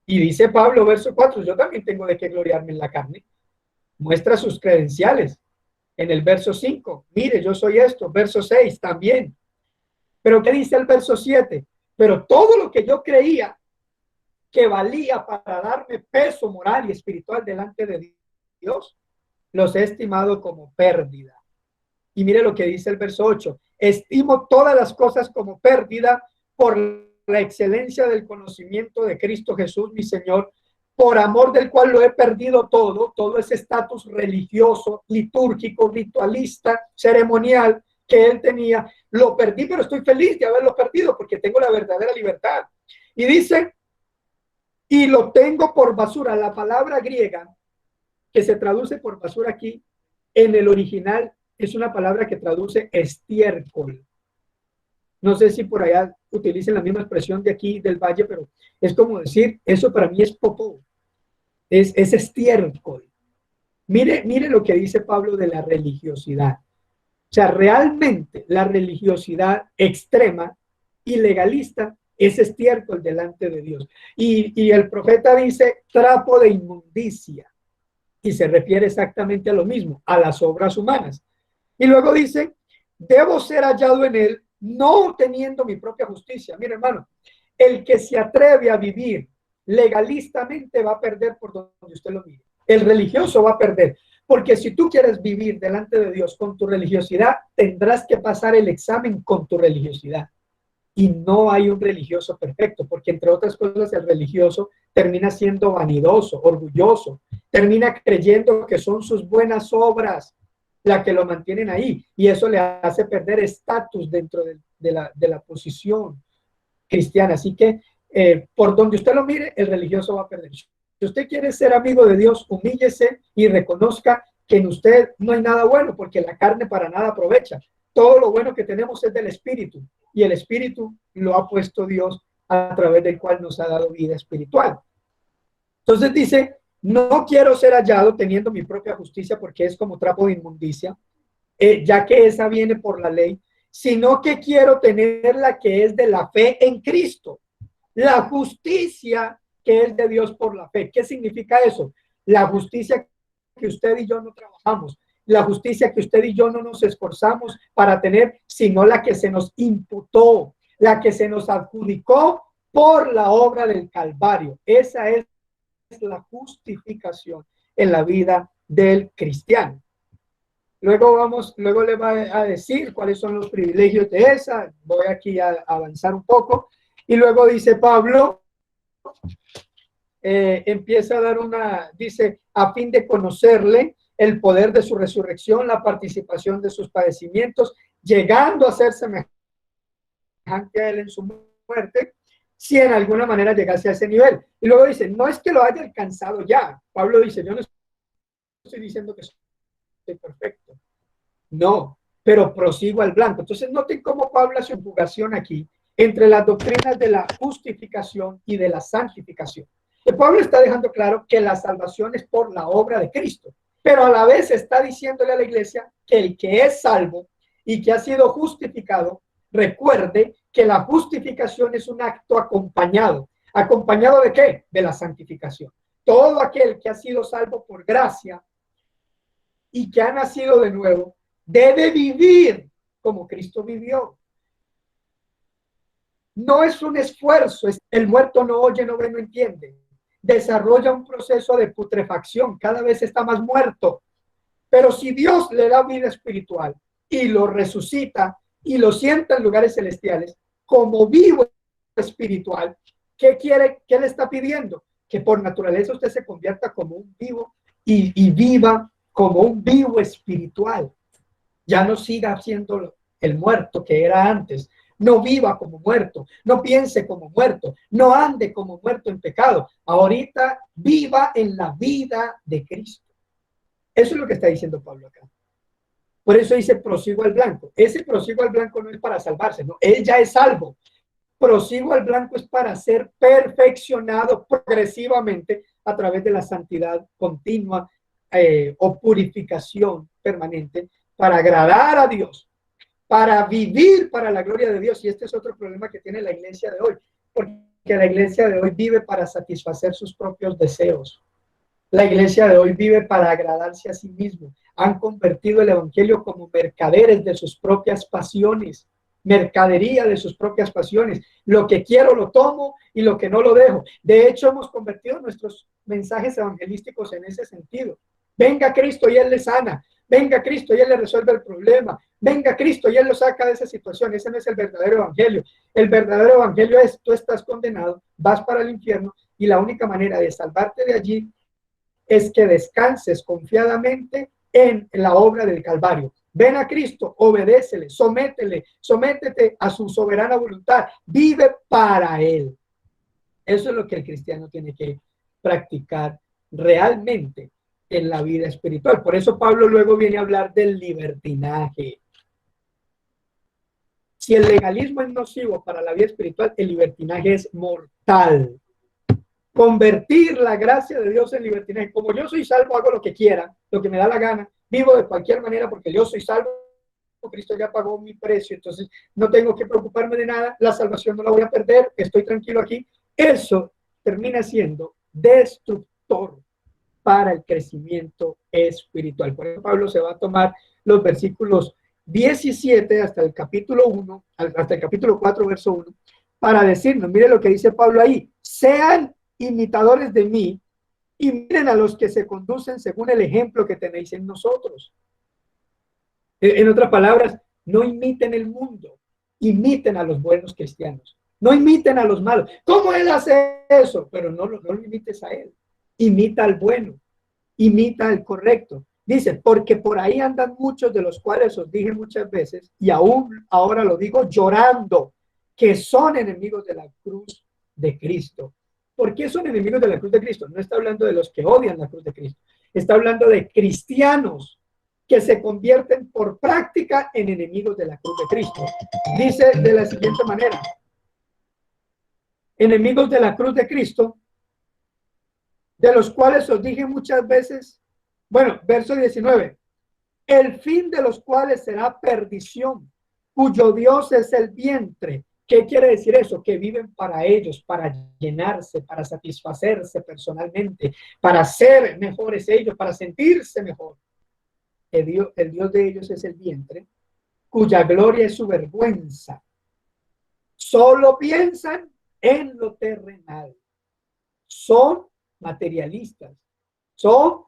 Y dice Pablo, verso 4, yo también tengo de qué gloriarme en la carne. Muestra sus credenciales. En el verso 5, mire, yo soy esto. Verso 6, también. Pero ¿qué dice el verso 7? Pero todo lo que yo creía que valía para darme peso moral y espiritual delante de Dios, los he estimado como pérdida. Y mire lo que dice el verso 8. Estimo todas las cosas como pérdida por la excelencia del conocimiento de Cristo Jesús, mi Señor, por amor del cual lo he perdido todo ese estatus religioso, litúrgico, ritualista, ceremonial que él tenía. Lo perdí, pero estoy feliz de haberlo perdido porque tengo la verdadera libertad. Y dice, y lo tengo por basura. La palabra griega que se traduce por basura aquí, en el original, es una palabra que traduce estiércol. No sé si por allá utilicen la misma expresión de aquí del valle, pero es como decir, eso para mí es popó, es estiércol. Mire lo que dice Pablo de la religiosidad. O sea, realmente la religiosidad extrema y legalista es estiércol delante de Dios. Y el profeta dice trapo de inmundicia, y se refiere exactamente a lo mismo, a las obras humanas. Y luego dice, debo ser hallado en él, no teniendo mi propia justicia. Mira, hermano, el que se atreve a vivir legalistamente va a perder por donde usted lo mire. El religioso va a perder, porque si tú quieres vivir delante de Dios con tu religiosidad, tendrás que pasar el examen con tu religiosidad. Y no hay un religioso perfecto, porque entre otras cosas el religioso termina siendo vanidoso, orgulloso, termina creyendo que son sus buenas obras la que lo mantienen ahí, y eso le hace perder estatus dentro de la posición cristiana. Así que por donde usted lo mire, el religioso va a perder. Si usted quiere ser amigo de Dios, humíllese y reconozca que en usted no hay nada bueno, porque la carne para nada aprovecha. Todo lo bueno que tenemos es del Espíritu, y el Espíritu lo ha puesto Dios a través del cual nos ha dado vida espiritual. Entonces dice, no quiero ser hallado teniendo mi propia justicia, porque es como trapo de inmundicia, ya que esa viene por la ley, sino que quiero tener la que es de la fe en Cristo, la justicia que es de Dios por la fe. ¿Qué significa eso? La justicia que usted y yo no trabajamos, la justicia que usted y yo no nos esforzamos para tener, sino la que se nos imputó, la que se nos adjudicó por la obra del Calvario. Esa es la justificación en la vida del cristiano. Luego le va a decir cuáles son los privilegios de esa. Voy aquí a avanzar un poco. Y luego dice Pablo, empieza a dar dice, a fin de conocerle el poder de su resurrección, la participación de sus padecimientos, llegando a ser semejante a él en su muerte, si en alguna manera llegase a ese nivel. Y luego dice, no es que lo haya alcanzado ya. Pablo dice, yo no estoy diciendo que soy perfecto. No, pero prosigo al blanco. Entonces noten cómo Pablo hace conjugación aquí entre las doctrinas de la justificación y de la santificación. Y Pablo está dejando claro que la salvación es por la obra de Cristo, pero a la vez está diciéndole a la iglesia que el que es salvo y que ha sido justificado, recuerde que la justificación es un acto acompañado. ¿Acompañado de qué? De la santificación. Todo aquel que ha sido salvo por gracia y que ha nacido de nuevo, debe vivir como Cristo vivió. No es un esfuerzo, el muerto no oye, no ve, no entiende. Desarrolla un proceso de putrefacción, cada vez está más muerto. Pero si Dios le da vida espiritual, y lo resucita y lo sienta en lugares celestiales como vivo espiritual, ¿qué quiere? ¿Qué le está pidiendo? Que por naturaleza usted se convierta como un vivo y viva como un vivo espiritual. Ya no siga siendo el muerto que era antes. No viva como muerto, no piense como muerto, no ande como muerto en pecado. Ahorita viva en la vida de Cristo. Eso es lo que está diciendo Pablo acá. Por eso dice prosigo al blanco. Ese prosigo al blanco no es para salvarse, no, él ya es salvo. Prosigo al blanco es para ser perfeccionado progresivamente a través de la santidad continua o purificación permanente para agradar a Dios, para vivir para la gloria de Dios. Y este es otro problema que tiene la iglesia de hoy, porque la iglesia de hoy vive para satisfacer sus propios deseos. La iglesia de hoy vive para agradarse a sí mismo. Han convertido el evangelio como mercaderes de sus propias pasiones, mercadería de sus propias pasiones. Lo que quiero lo tomo y lo que no lo dejo. De hecho, hemos convertido nuestros mensajes evangelísticos en ese sentido. Venga Cristo y Él le sana. Venga Cristo y Él le resuelve el problema. Venga Cristo y Él lo saca de esa situación. Ese no es el verdadero evangelio. El verdadero evangelio es: tú estás condenado, vas para el infierno y la única manera de salvarte de allí es que descanses confiadamente en la obra del Calvario. Ven a Cristo, obedécele, sométete a su soberana voluntad, vive para Él. Eso es lo que el cristiano tiene que practicar realmente en la vida espiritual. Por eso Pablo luego viene a hablar del libertinaje. Si el legalismo es nocivo para la vida espiritual, el libertinaje es mortal. Convertir la gracia de Dios en libertinaje. Como yo soy salvo, hago lo que quiera, lo que me da la gana, vivo de cualquier manera porque yo soy salvo, Cristo ya pagó mi precio, entonces no tengo que preocuparme de nada, la salvación no la voy a perder, estoy tranquilo aquí. Eso termina siendo destructor para el crecimiento espiritual. Por eso Pablo se va a tomar los versículos 17 hasta el capítulo 1, hasta el capítulo 4, verso 1, para decirnos, mire lo que dice Pablo ahí: sean imitadores de mí y miren a los que se conducen según el ejemplo que tenéis en nosotros. En otras palabras, no imiten el mundo, imiten a los buenos cristianos, no imiten a los malos. ¿Cómo él hace eso? Pero no lo imites a él, imita al bueno, imita al correcto. Dice, porque por ahí andan muchos, de los cuales os dije muchas veces, y aún ahora lo digo llorando, que son enemigos de la cruz de Cristo. ¿Por qué son enemigos de la cruz de Cristo? No está hablando de los que odian la cruz de Cristo. Está hablando de cristianos que se convierten por práctica en enemigos de la cruz de Cristo. Dice de la siguiente manera: enemigos de la cruz de Cristo, de los cuales os dije muchas veces, bueno, verso 19, el fin de los cuales será perdición, cuyo Dios es el vientre. ¿Qué quiere decir eso? Que viven para ellos, para llenarse, para satisfacerse personalmente, para ser mejores ellos, para sentirse mejor. El Dios de ellos es el vientre, cuya gloria es su vergüenza. Solo piensan en lo terrenal. Son materialistas, son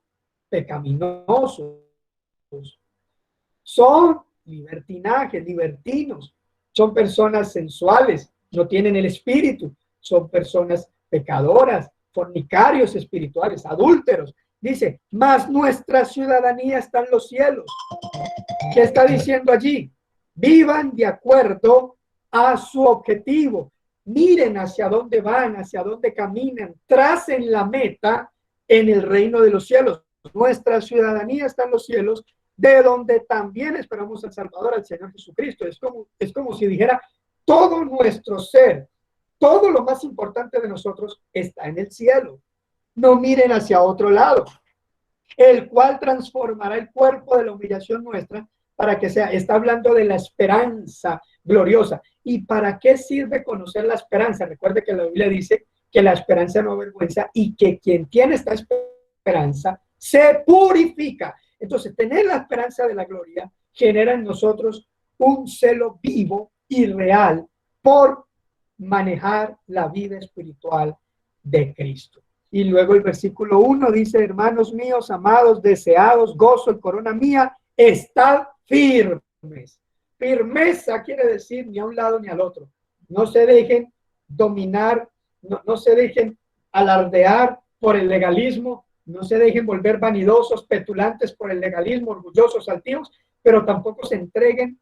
pecaminosos, son libertinos. Son personas sensuales, no tienen el espíritu, son personas pecadoras, fornicarios espirituales, adúlteros. Dice, mas nuestra ciudadanía está en los cielos. ¿Qué está diciendo allí? Vivan de acuerdo a su objetivo. Miren hacia dónde van, hacia dónde caminan, tracen la meta en el reino de los cielos. Nuestra ciudadanía está en los cielos, de donde también esperamos al Salvador, al Señor Jesucristo. Es como si dijera, todo nuestro ser, todo lo más importante de nosotros está en el cielo. No miren hacia otro lado, el cual transformará el cuerpo de la humillación nuestra para que sea. Está hablando de la esperanza gloriosa. ¿Y para qué sirve conocer la esperanza? Recuerde que la Biblia dice que la esperanza no avergüenza y que quien tiene esta esperanza se purifica. Entonces, tener la esperanza de la gloria genera en nosotros un celo vivo y real por manejar la vida espiritual de Cristo. Y luego el versículo 1 dice, hermanos míos, amados, deseados, gozo y corona mía, estad firmes. Firmeza quiere decir ni a un lado ni al otro. No se dejen dominar, no se dejen alardear por el legalismo, no se dejen volver vanidosos, petulantes por el legalismo, orgullosos, altivos, pero tampoco se entreguen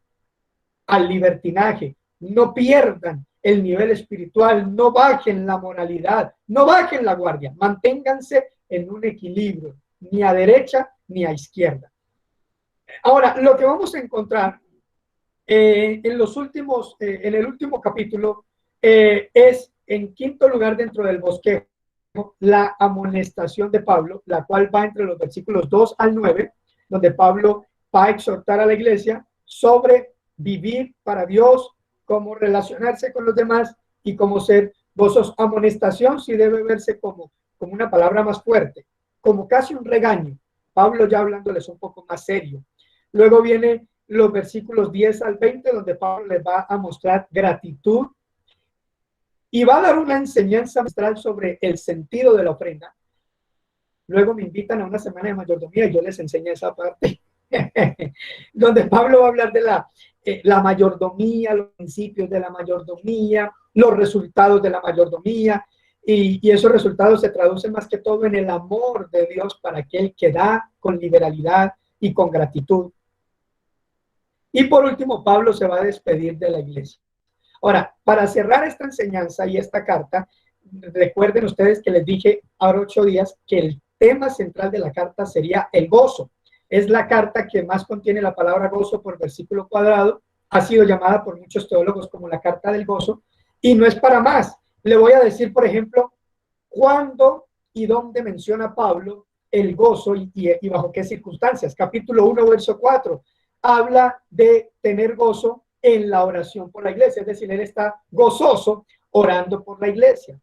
al libertinaje. No pierdan el nivel espiritual, no bajen la moralidad, no bajen la guardia, manténganse en un equilibrio, ni a derecha ni a izquierda. Ahora, lo que vamos a encontrar en el último capítulo es, en quinto lugar dentro del bosquejo, la amonestación de Pablo, la cual va entre los versículos 2 al 9, donde Pablo va a exhortar a la iglesia sobre vivir para Dios, cómo relacionarse con los demás y cómo ser gozosos. Amonestación sí debe verse como una palabra más fuerte, como casi un regaño. Pablo ya hablándoles un poco más serio. Luego viene los versículos 10 al 20, donde Pablo les va a mostrar gratitud y va a dar una enseñanza magistral sobre el sentido de la ofrenda. Luego me invitan a una semana de mayordomía y yo les enseño esa parte, donde Pablo va a hablar de la mayordomía, los principios de la mayordomía, los resultados de la mayordomía, y esos resultados se traducen más que todo en el amor de Dios para aquel que da con liberalidad y con gratitud. Y por último, Pablo se va a despedir de la iglesia. Ahora, para cerrar esta enseñanza y esta carta, recuerden ustedes que les dije ahora 8 días que el tema central de la carta sería el gozo. Es la carta que más contiene la palabra gozo por versículo cuadrado. Ha sido llamada por muchos teólogos como la carta del gozo. Y no es para más. Le voy a decir, por ejemplo, cuándo y dónde menciona Pablo el gozo y bajo qué circunstancias. Capítulo 1, verso 4. Habla de tener gozo en la oración por la iglesia, es decir, él está gozoso orando por la iglesia,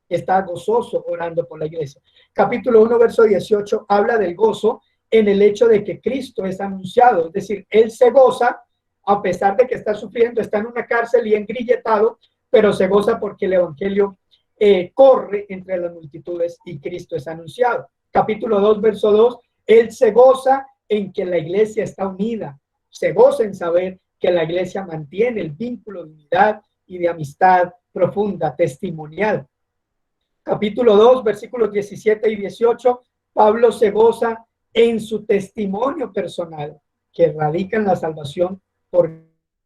está gozoso orando por la iglesia. Capítulo 1, verso 18, habla del gozo en el hecho de que Cristo es anunciado, es decir, él se goza a pesar de que está sufriendo, está en una cárcel y engrilletado, pero se goza porque el evangelio corre entre las multitudes y Cristo es anunciado. Capítulo 2, verso 2, él se goza en que la iglesia está unida, se goza en saber que la iglesia mantiene el vínculo de unidad y de amistad profunda, testimonial. Capítulo 2, versículos 17 y 18, Pablo se goza en su testimonio personal, que radica en la salvación por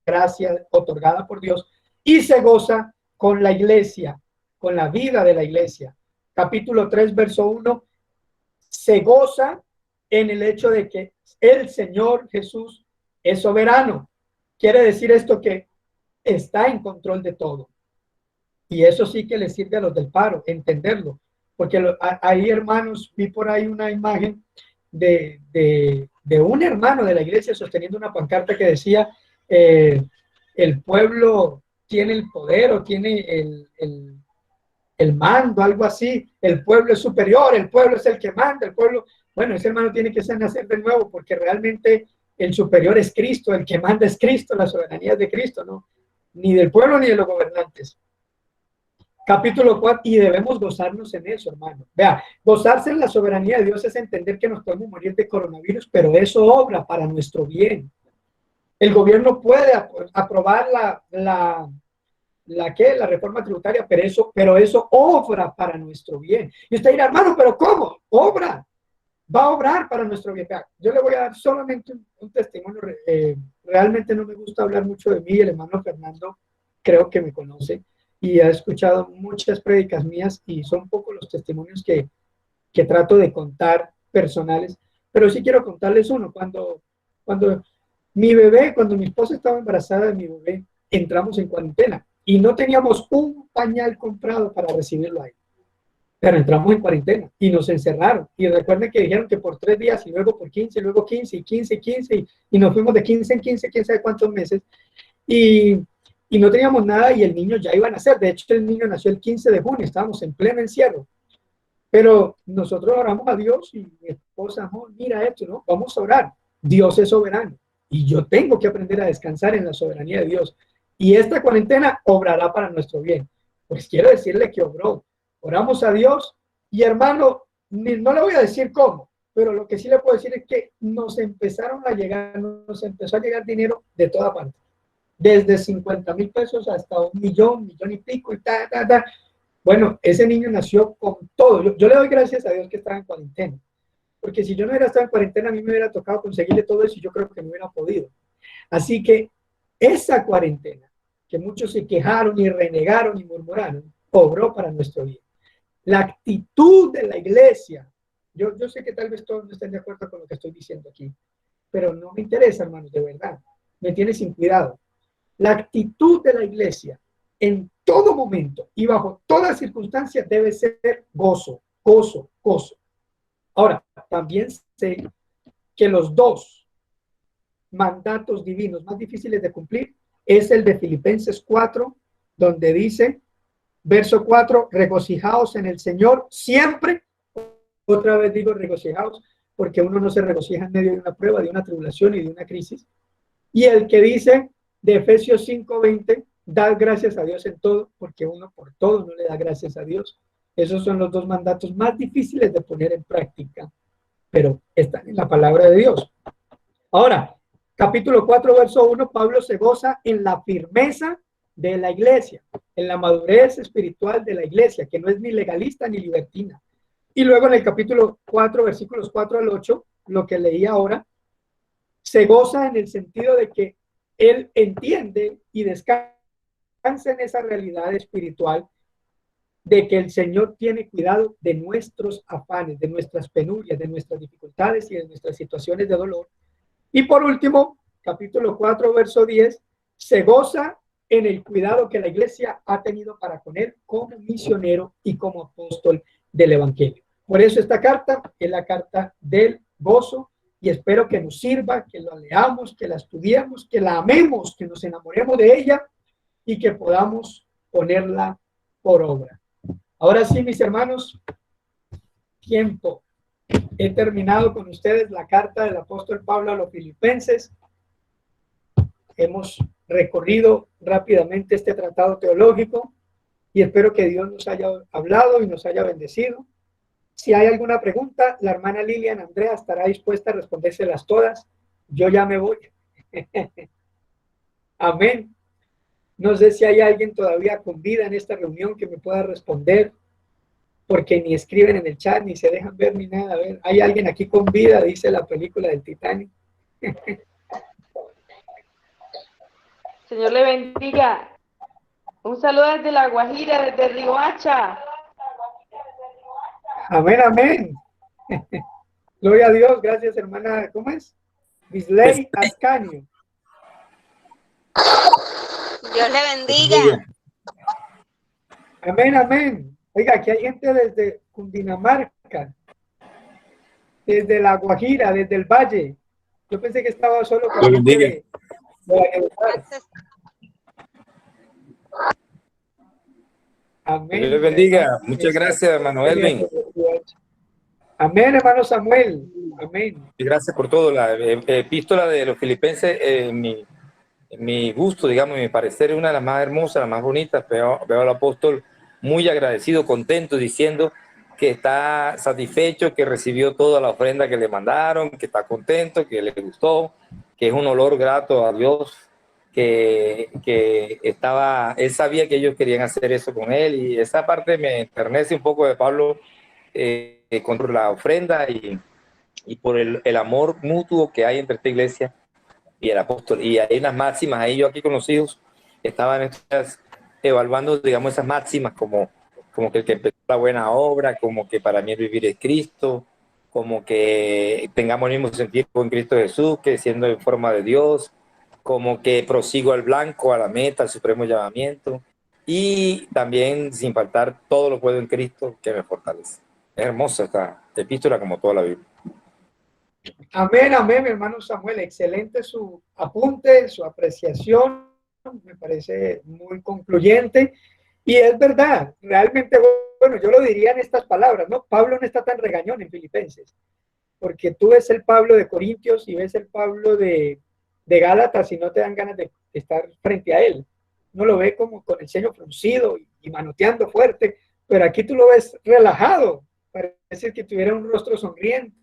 gracia otorgada por Dios, y se goza con la iglesia, con la vida de la iglesia. Capítulo 3, verso 1, se goza en el hecho de que el Señor Jesús es soberano. Quiere decir esto que está en control de todo. Y eso sí que le sirve a los del paro, entenderlo. Porque ahí, hermanos, vi por ahí una imagen de un hermano de la iglesia sosteniendo una pancarta que decía, el pueblo tiene el poder o tiene el mando, algo así. El pueblo es superior, el pueblo es el que manda, el pueblo... Bueno, ese hermano tiene que nacer de nuevo porque realmente... el superior es Cristo, el que manda es Cristo, la soberanía es de Cristo, ¿no? Ni del pueblo ni de los gobernantes. Capítulo 4, y debemos gozarnos en eso, hermano. Vea, gozarse en la soberanía de Dios es entender que nos podemos morir de coronavirus, pero eso obra para nuestro bien. El gobierno puede aprobar la reforma tributaria, pero eso obra para nuestro bien. Y usted dirá, hermano, ¿pero cómo? Obra. Va a obrar para nuestro bien. Yo le voy a dar solamente un testimonio. Realmente no me gusta hablar mucho de mí. El hermano Fernando creo que me conoce y ha escuchado muchas prédicas mías y son pocos los testimonios que trato de contar personales, pero sí quiero contarles uno. Cuando mi esposa estaba embarazada de mi bebé, entramos en cuarentena y no teníamos un pañal comprado para recibirlo ahí. Pero entramos en cuarentena y nos encerraron. Y recuerden que dijeron que por 3 días y luego por 15, luego 15 y 15 y 15 y nos fuimos de 15 en 15, quién sabe cuántos meses. Y no teníamos nada y el niño ya iba a nacer. De hecho, el niño nació el 15 de junio, estábamos en pleno encierro. Pero nosotros oramos a Dios y mi esposa, amor, mira esto, ¿no? Vamos a orar. Dios es soberano y yo tengo que aprender a descansar en la soberanía de Dios. Y esta cuarentena obrará para nuestro bien. Pues quiero decirle que obró. Oramos a Dios y, hermano, no le voy a decir cómo, pero lo que sí le puedo decir es que nos empezó a llegar dinero de toda parte, desde 50,000 pesos hasta 1,000,000, 1,000,000 y pico, y ta, ta, ta. Bueno, ese niño nació con todo. Yo le doy gracias a Dios que estaba en cuarentena, porque si yo no hubiera estado en cuarentena, a mí me hubiera tocado conseguirle todo eso y yo creo que no hubiera podido. Así que esa cuarentena, que muchos se quejaron y renegaron y murmuraron, obró para nuestro bien. La actitud de la iglesia, yo sé que tal vez todos no estén de acuerdo con lo que estoy diciendo aquí, pero no me interesa, hermanos, de verdad. Me tiene sin cuidado. La actitud de la iglesia en todo momento y bajo todas circunstancias debe ser gozo, gozo, gozo. Ahora, también sé que los dos mandatos divinos más difíciles de cumplir es el de Filipenses 4, donde dice, verso 4, regocijaos en el Señor siempre. Otra vez digo regocijaos, porque uno no se regocija en medio de una prueba, de una tribulación y de una crisis. Y el que dice de Efesios 5:20, dad gracias a Dios en todo, porque uno por todo no le da gracias a Dios. Esos son los dos mandatos más difíciles de poner en práctica, pero están en la palabra de Dios. Ahora, capítulo 4, verso 1, Pablo se goza en la firmeza de la iglesia, en la madurez espiritual de la iglesia, que no es ni legalista ni libertina. Y luego en el capítulo 4, versículos 4 al 8, lo que leí ahora, se goza en el sentido de que él entiende y descansa en esa realidad espiritual de que el Señor tiene cuidado de nuestros afanes, de nuestras penurias, de nuestras dificultades y de nuestras situaciones de dolor. Y por último, capítulo 4, verso 10, se goza en el cuidado que la iglesia ha tenido para con él como misionero y como apóstol del evangelio. Por eso esta carta es la carta del gozo y espero que nos sirva, que la leamos, que la estudiemos, que la amemos, que nos enamoremos de ella y que podamos ponerla por obra. Ahora sí, mis hermanos, tiempo. He terminado con ustedes la carta del apóstol Pablo a los Filipenses. Hemos recorrido rápidamente este tratado teológico y espero que Dios nos haya hablado y nos haya bendecido. Si hay alguna pregunta, la hermana Lilian Andrea estará dispuesta a respondérselas todas. Yo ya me voy. Amén. No sé si hay alguien todavía con vida en esta reunión que me pueda responder, porque ni escriben en el chat, ni se dejan ver, ni nada. A ver, ¿hay alguien aquí con vida? Dice la película del Titanic. Señor le bendiga. Un saludo desde La Guajira, desde Riohacha. Amén, amén. Gloria a Dios. Gracias, hermana. ¿Cómo es? Bisley Ascanio. Dios le bendiga. Amén, amén. Oiga, aquí hay gente desde Cundinamarca, desde La Guajira, desde el Valle. Yo pensé que estaba solo con gente de Valledupar. Amén. Dios le bendiga. Muchas gracias, hermano Elvin. Amén, hermano Samuel. Amén. Y gracias por todo. La epístola de los Filipenses, en mi gusto, digamos, en mi parecer, es una de las más hermosas, las más bonitas. Veo al apóstol muy agradecido, contento, diciendo que está satisfecho, que recibió toda la ofrenda que le mandaron, que está contento, que le gustó, que es un olor grato a Dios, que él sabía que ellos querían hacer eso con él, y esa parte me enternece un poco de Pablo contra la ofrenda y por el amor mutuo que hay entre esta iglesia y el apóstol. Y hay unas máximas, ahí yo aquí con los hijos estaban evaluando, digamos, esas máximas como que el que empezó la buena obra, como que para mí el vivir es Cristo, como que tengamos el mismo sentido en Cristo Jesús, que siendo en forma de Dios, como que prosigo al blanco, a la meta, al supremo llamamiento, y también sin faltar todo lo puedo en Cristo que me fortalece. Es hermosa esta epístola como toda la Biblia. Amén, amén, mi hermano Samuel. Excelente su apunte, su apreciación. Me parece muy concluyente. Y es verdad, realmente, bueno, yo lo diría en estas palabras, ¿no? Pablo no está tan regañón en Filipenses, porque tú ves el Pablo de Corintios y ves el Pablo de Gálatas y no te dan ganas de estar frente a él. No lo ve como con el ceño fruncido y manoteando fuerte, pero aquí tú lo ves relajado, parece que tuviera un rostro sonriente,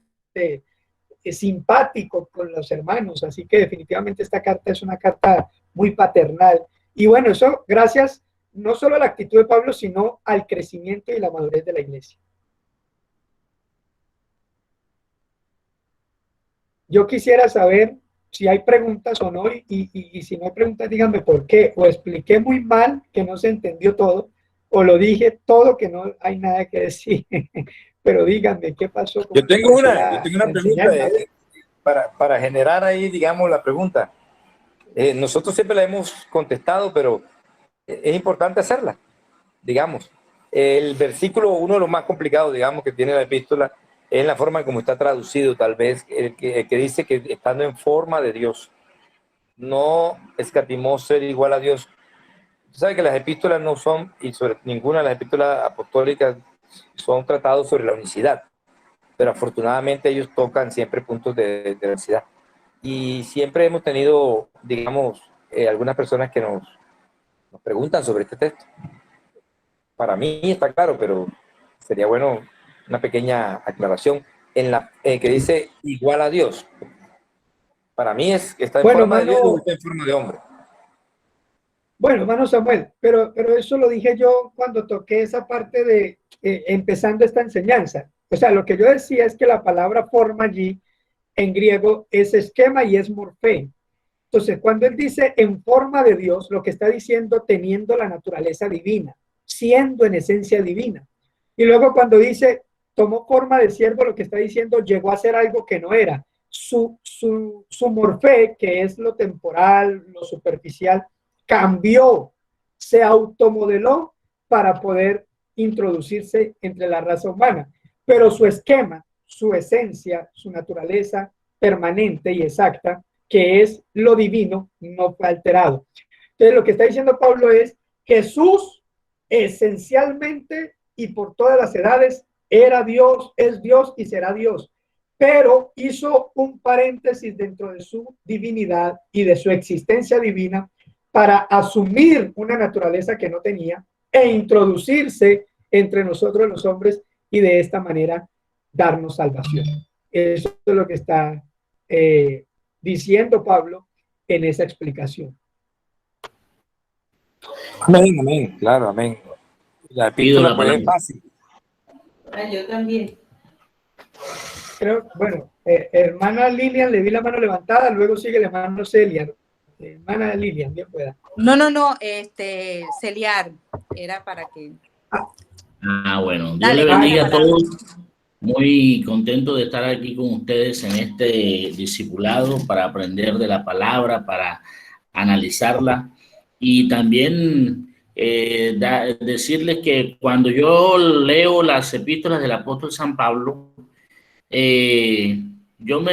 simpático con los hermanos, así que definitivamente esta carta es una carta muy paternal. Y bueno, eso gracias no solo a la actitud de Pablo, sino al crecimiento y la madurez de la iglesia. Yo quisiera saber si hay preguntas o no, y si no hay preguntas, díganme por qué, o expliqué muy mal que no se entendió todo, o lo dije todo que no hay nada que decir. Pero díganme qué pasó. Yo tengo una pregunta para generar ahí, digamos, la pregunta. Nosotros siempre la hemos contestado, pero es importante hacerla, digamos. El versículo, uno de los más complicados, digamos, que tiene la epístola, es la forma en cómo está traducido, tal vez, el que dice que estando en forma de Dios, no escatimó ser igual a Dios. Tú sabes que las epístolas no son, y sobre ninguna de las epístolas apostólicas son tratados sobre la unicidad, pero afortunadamente ellos tocan siempre puntos de unicidad. Y siempre hemos tenido, digamos, algunas personas que nos preguntan sobre este texto. Para mí está claro, pero sería bueno una pequeña aclaración que dice igual a Dios. Para mí está en forma de Dios o está en forma de hombre. Bueno, hermano Samuel, pero eso lo dije yo cuando toqué esa parte de empezando esta enseñanza. O sea, lo que yo decía es que la palabra forma allí en griego es esquema y es morfé. Entonces, cuando él dice en forma de Dios, lo que está diciendo teniendo la naturaleza divina, siendo en esencia divina. Y luego cuando dice tomó forma de siervo, lo que está diciendo llegó a ser algo que no era. Su morfé, que es lo temporal, lo superficial, cambió, se automodeló para poder introducirse entre la raza humana. Pero su esquema, su esencia, su naturaleza permanente y exacta, que es lo divino, no fue alterado. Entonces, lo que está diciendo Pablo es: Jesús esencialmente y por todas las edades era Dios, es Dios y será Dios, pero hizo un paréntesis dentro de su divinidad y de su existencia divina para asumir una naturaleza que no tenía e introducirse entre nosotros los hombres y de esta manera darnos salvación. Eso es lo que está diciendo Pablo en esa explicación. Amén, amén, claro, amén. La epístola pues es fácil. Yo también. Pero, bueno, hermana Lilian, le vi la mano levantada, luego sigue el hermano Celia. Hermana Lilian, bien pueda. No, Celiar, era para que... Bueno, Dios le bendiga a todos. Muy contento de estar aquí con ustedes en este discipulado para aprender de la palabra, para analizarla y también decirles que cuando yo leo las epístolas del apóstol San Pablo, yo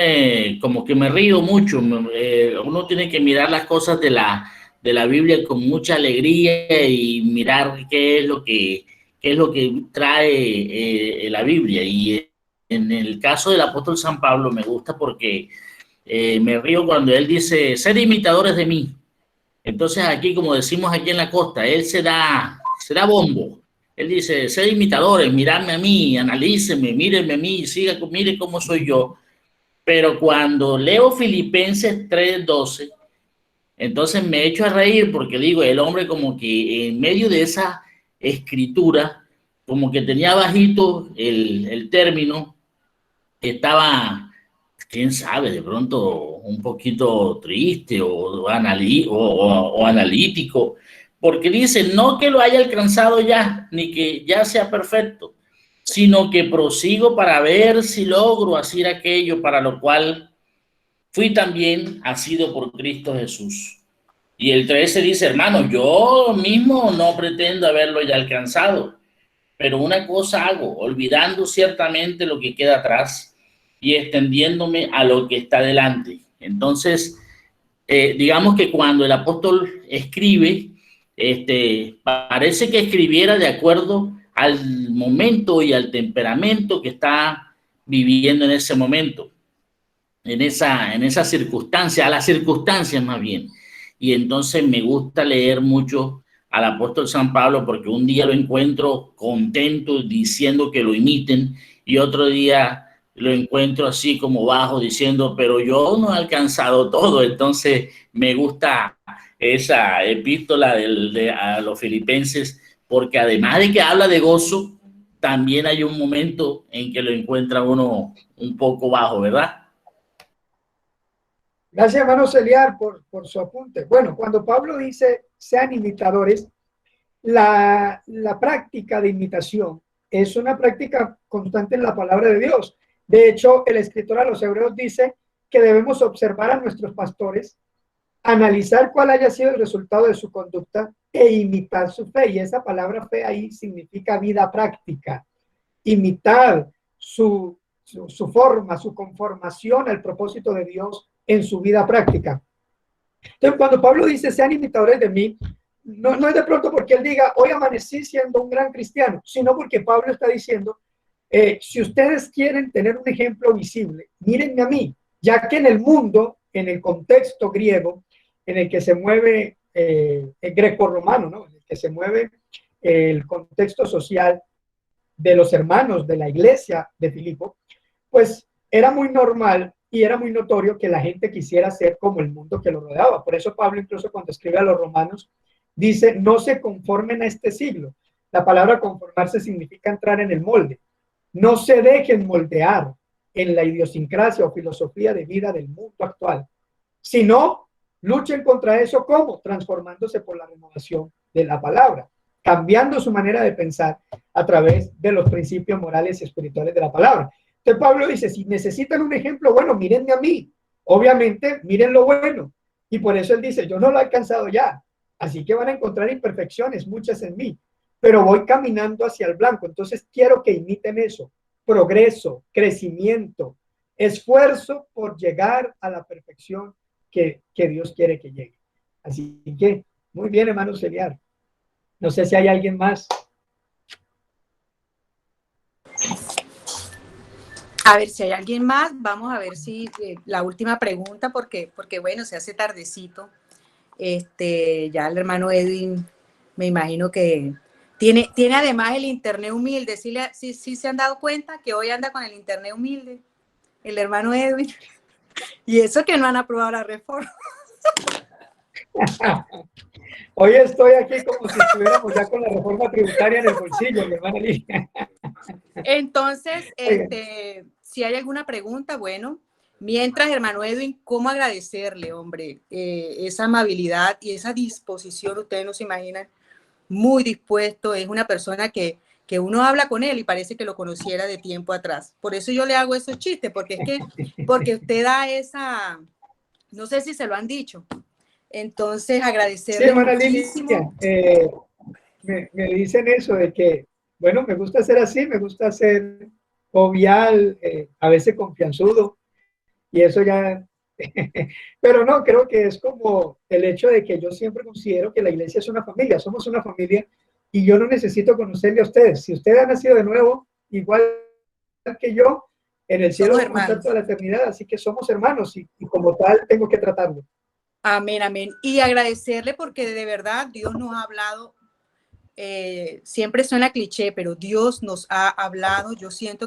como que me río mucho. Uno tiene que mirar las cosas de la Biblia con mucha alegría y mirar qué es lo que trae la Biblia. Y en el caso del apóstol San Pablo me gusta porque me río cuando él dice, sed imitadores de mí. Entonces aquí, como decimos aquí en la costa, él se da bombo. Él dice, sed imitadores, miradme a mí, analícenme, mírenme a mí, mire cómo soy yo. Pero cuando leo Filipenses 3:12, entonces me echo a reír porque digo, el hombre como que en medio de esa escritura, como que tenía bajito el término, estaba, quién sabe, de pronto un poquito triste o analítico, porque dice, no que lo haya alcanzado ya, ni que ya sea perfecto, sino que prosigo para ver si logro hacer aquello para lo cual fui también asido por Cristo Jesús. Y el 13 dice, hermano, yo mismo no pretendo haberlo ya alcanzado, pero una cosa hago, olvidando ciertamente lo que queda atrás y extendiéndome a lo que está delante. Entonces, digamos que cuando el apóstol escribe, parece que escribiera de acuerdo al momento y al temperamento que está viviendo en ese momento, en esa circunstancia, a las circunstancias más bien. Y entonces me gusta leer mucho al apóstol San Pablo porque un día lo encuentro contento diciendo que lo imiten y otro día lo encuentro así como bajo, diciendo, pero yo no he alcanzado todo. Entonces me gusta esa epístola a los filipenses, porque además de que habla de gozo, también hay un momento en que lo encuentra uno un poco bajo, ¿verdad? Gracias, hermano Celiar, por su apunte. Bueno, cuando Pablo dice sean imitadores, la práctica de imitación es una práctica constante en la palabra de Dios. De hecho, el escritor a los Hebreos dice que debemos observar a nuestros pastores, analizar cuál haya sido el resultado de su conducta e imitar su fe. Y esa palabra fe ahí significa vida práctica. Imitar su forma, su conformación al propósito de Dios en su vida práctica. Entonces, cuando Pablo dice sean imitadores de mí, no es de pronto porque él diga hoy amanecí siendo un gran cristiano, sino porque Pablo está diciendo si ustedes quieren tener un ejemplo visible, mírenme a mí, ya que en el mundo, en el contexto griego, en el que se mueve el greco-romano, ¿no? En el que se mueve el contexto social de los hermanos de la iglesia de Filipo, pues era muy normal y era muy notorio que la gente quisiera ser como el mundo que lo rodeaba. Por eso Pablo, incluso cuando escribe a los romanos, dice, no se conformen a este siglo. La palabra conformarse significa entrar en el molde. No se dejen moldear en la idiosincrasia o filosofía de vida del mundo actual, sino luchen contra eso. ¿Cómo? Transformándose por la renovación de la palabra, cambiando su manera de pensar a través de los principios morales y espirituales de la palabra. Entonces Pablo dice, si necesitan un ejemplo, bueno, mírenme a mí. Obviamente, miren lo bueno. Y por eso él dice, yo no lo he alcanzado ya, así que van a encontrar imperfecciones, muchas en mí, pero voy caminando hacia el blanco. Entonces quiero que imiten eso. Progreso, crecimiento, esfuerzo por llegar a la perfección que Dios quiere que llegue. Así que, muy bien, hermano Celiar. No sé si hay alguien más. A ver si hay alguien más. Vamos a ver si la última pregunta, porque bueno, se hace tardecito. Ya el hermano Edwin, me imagino que tiene además el internet humilde. ¿Sí se han dado cuenta que hoy anda con el internet humilde? El hermano Edwin. Y eso que no han aprobado la reforma. Hoy estoy aquí como si estuviéramos ya con la reforma tributaria en el bolsillo, mi hermana Lidia. Entonces, si hay alguna pregunta, bueno, mientras, hermano Edwin, ¿cómo agradecerle, hombre, esa amabilidad y esa disposición? Ustedes no se imaginan, muy dispuesto, es una persona que uno habla con él y parece que lo conociera de tiempo atrás. Por eso yo le hago esos chistes, porque usted da esa, no sé si se lo han dicho. Entonces, agradecerle sí, hermana muchísimo. Lidia, me dicen eso de que, bueno, me gusta ser así, me gusta ser jovial, a veces confianzudo, y eso ya, pero no, creo que es como el hecho de que yo siempre considero que la iglesia es una familia, somos una familia, y yo no necesito conocerle a ustedes. Si ustedes han nacido de nuevo, igual que yo, en el cielo vamos a estar toda la eternidad, así que somos hermanos, y como tal tengo que tratarlo. Amén, amén. Y agradecerle porque de verdad Dios nos ha hablado, siempre suena cliché, pero Dios nos ha hablado. Yo siento que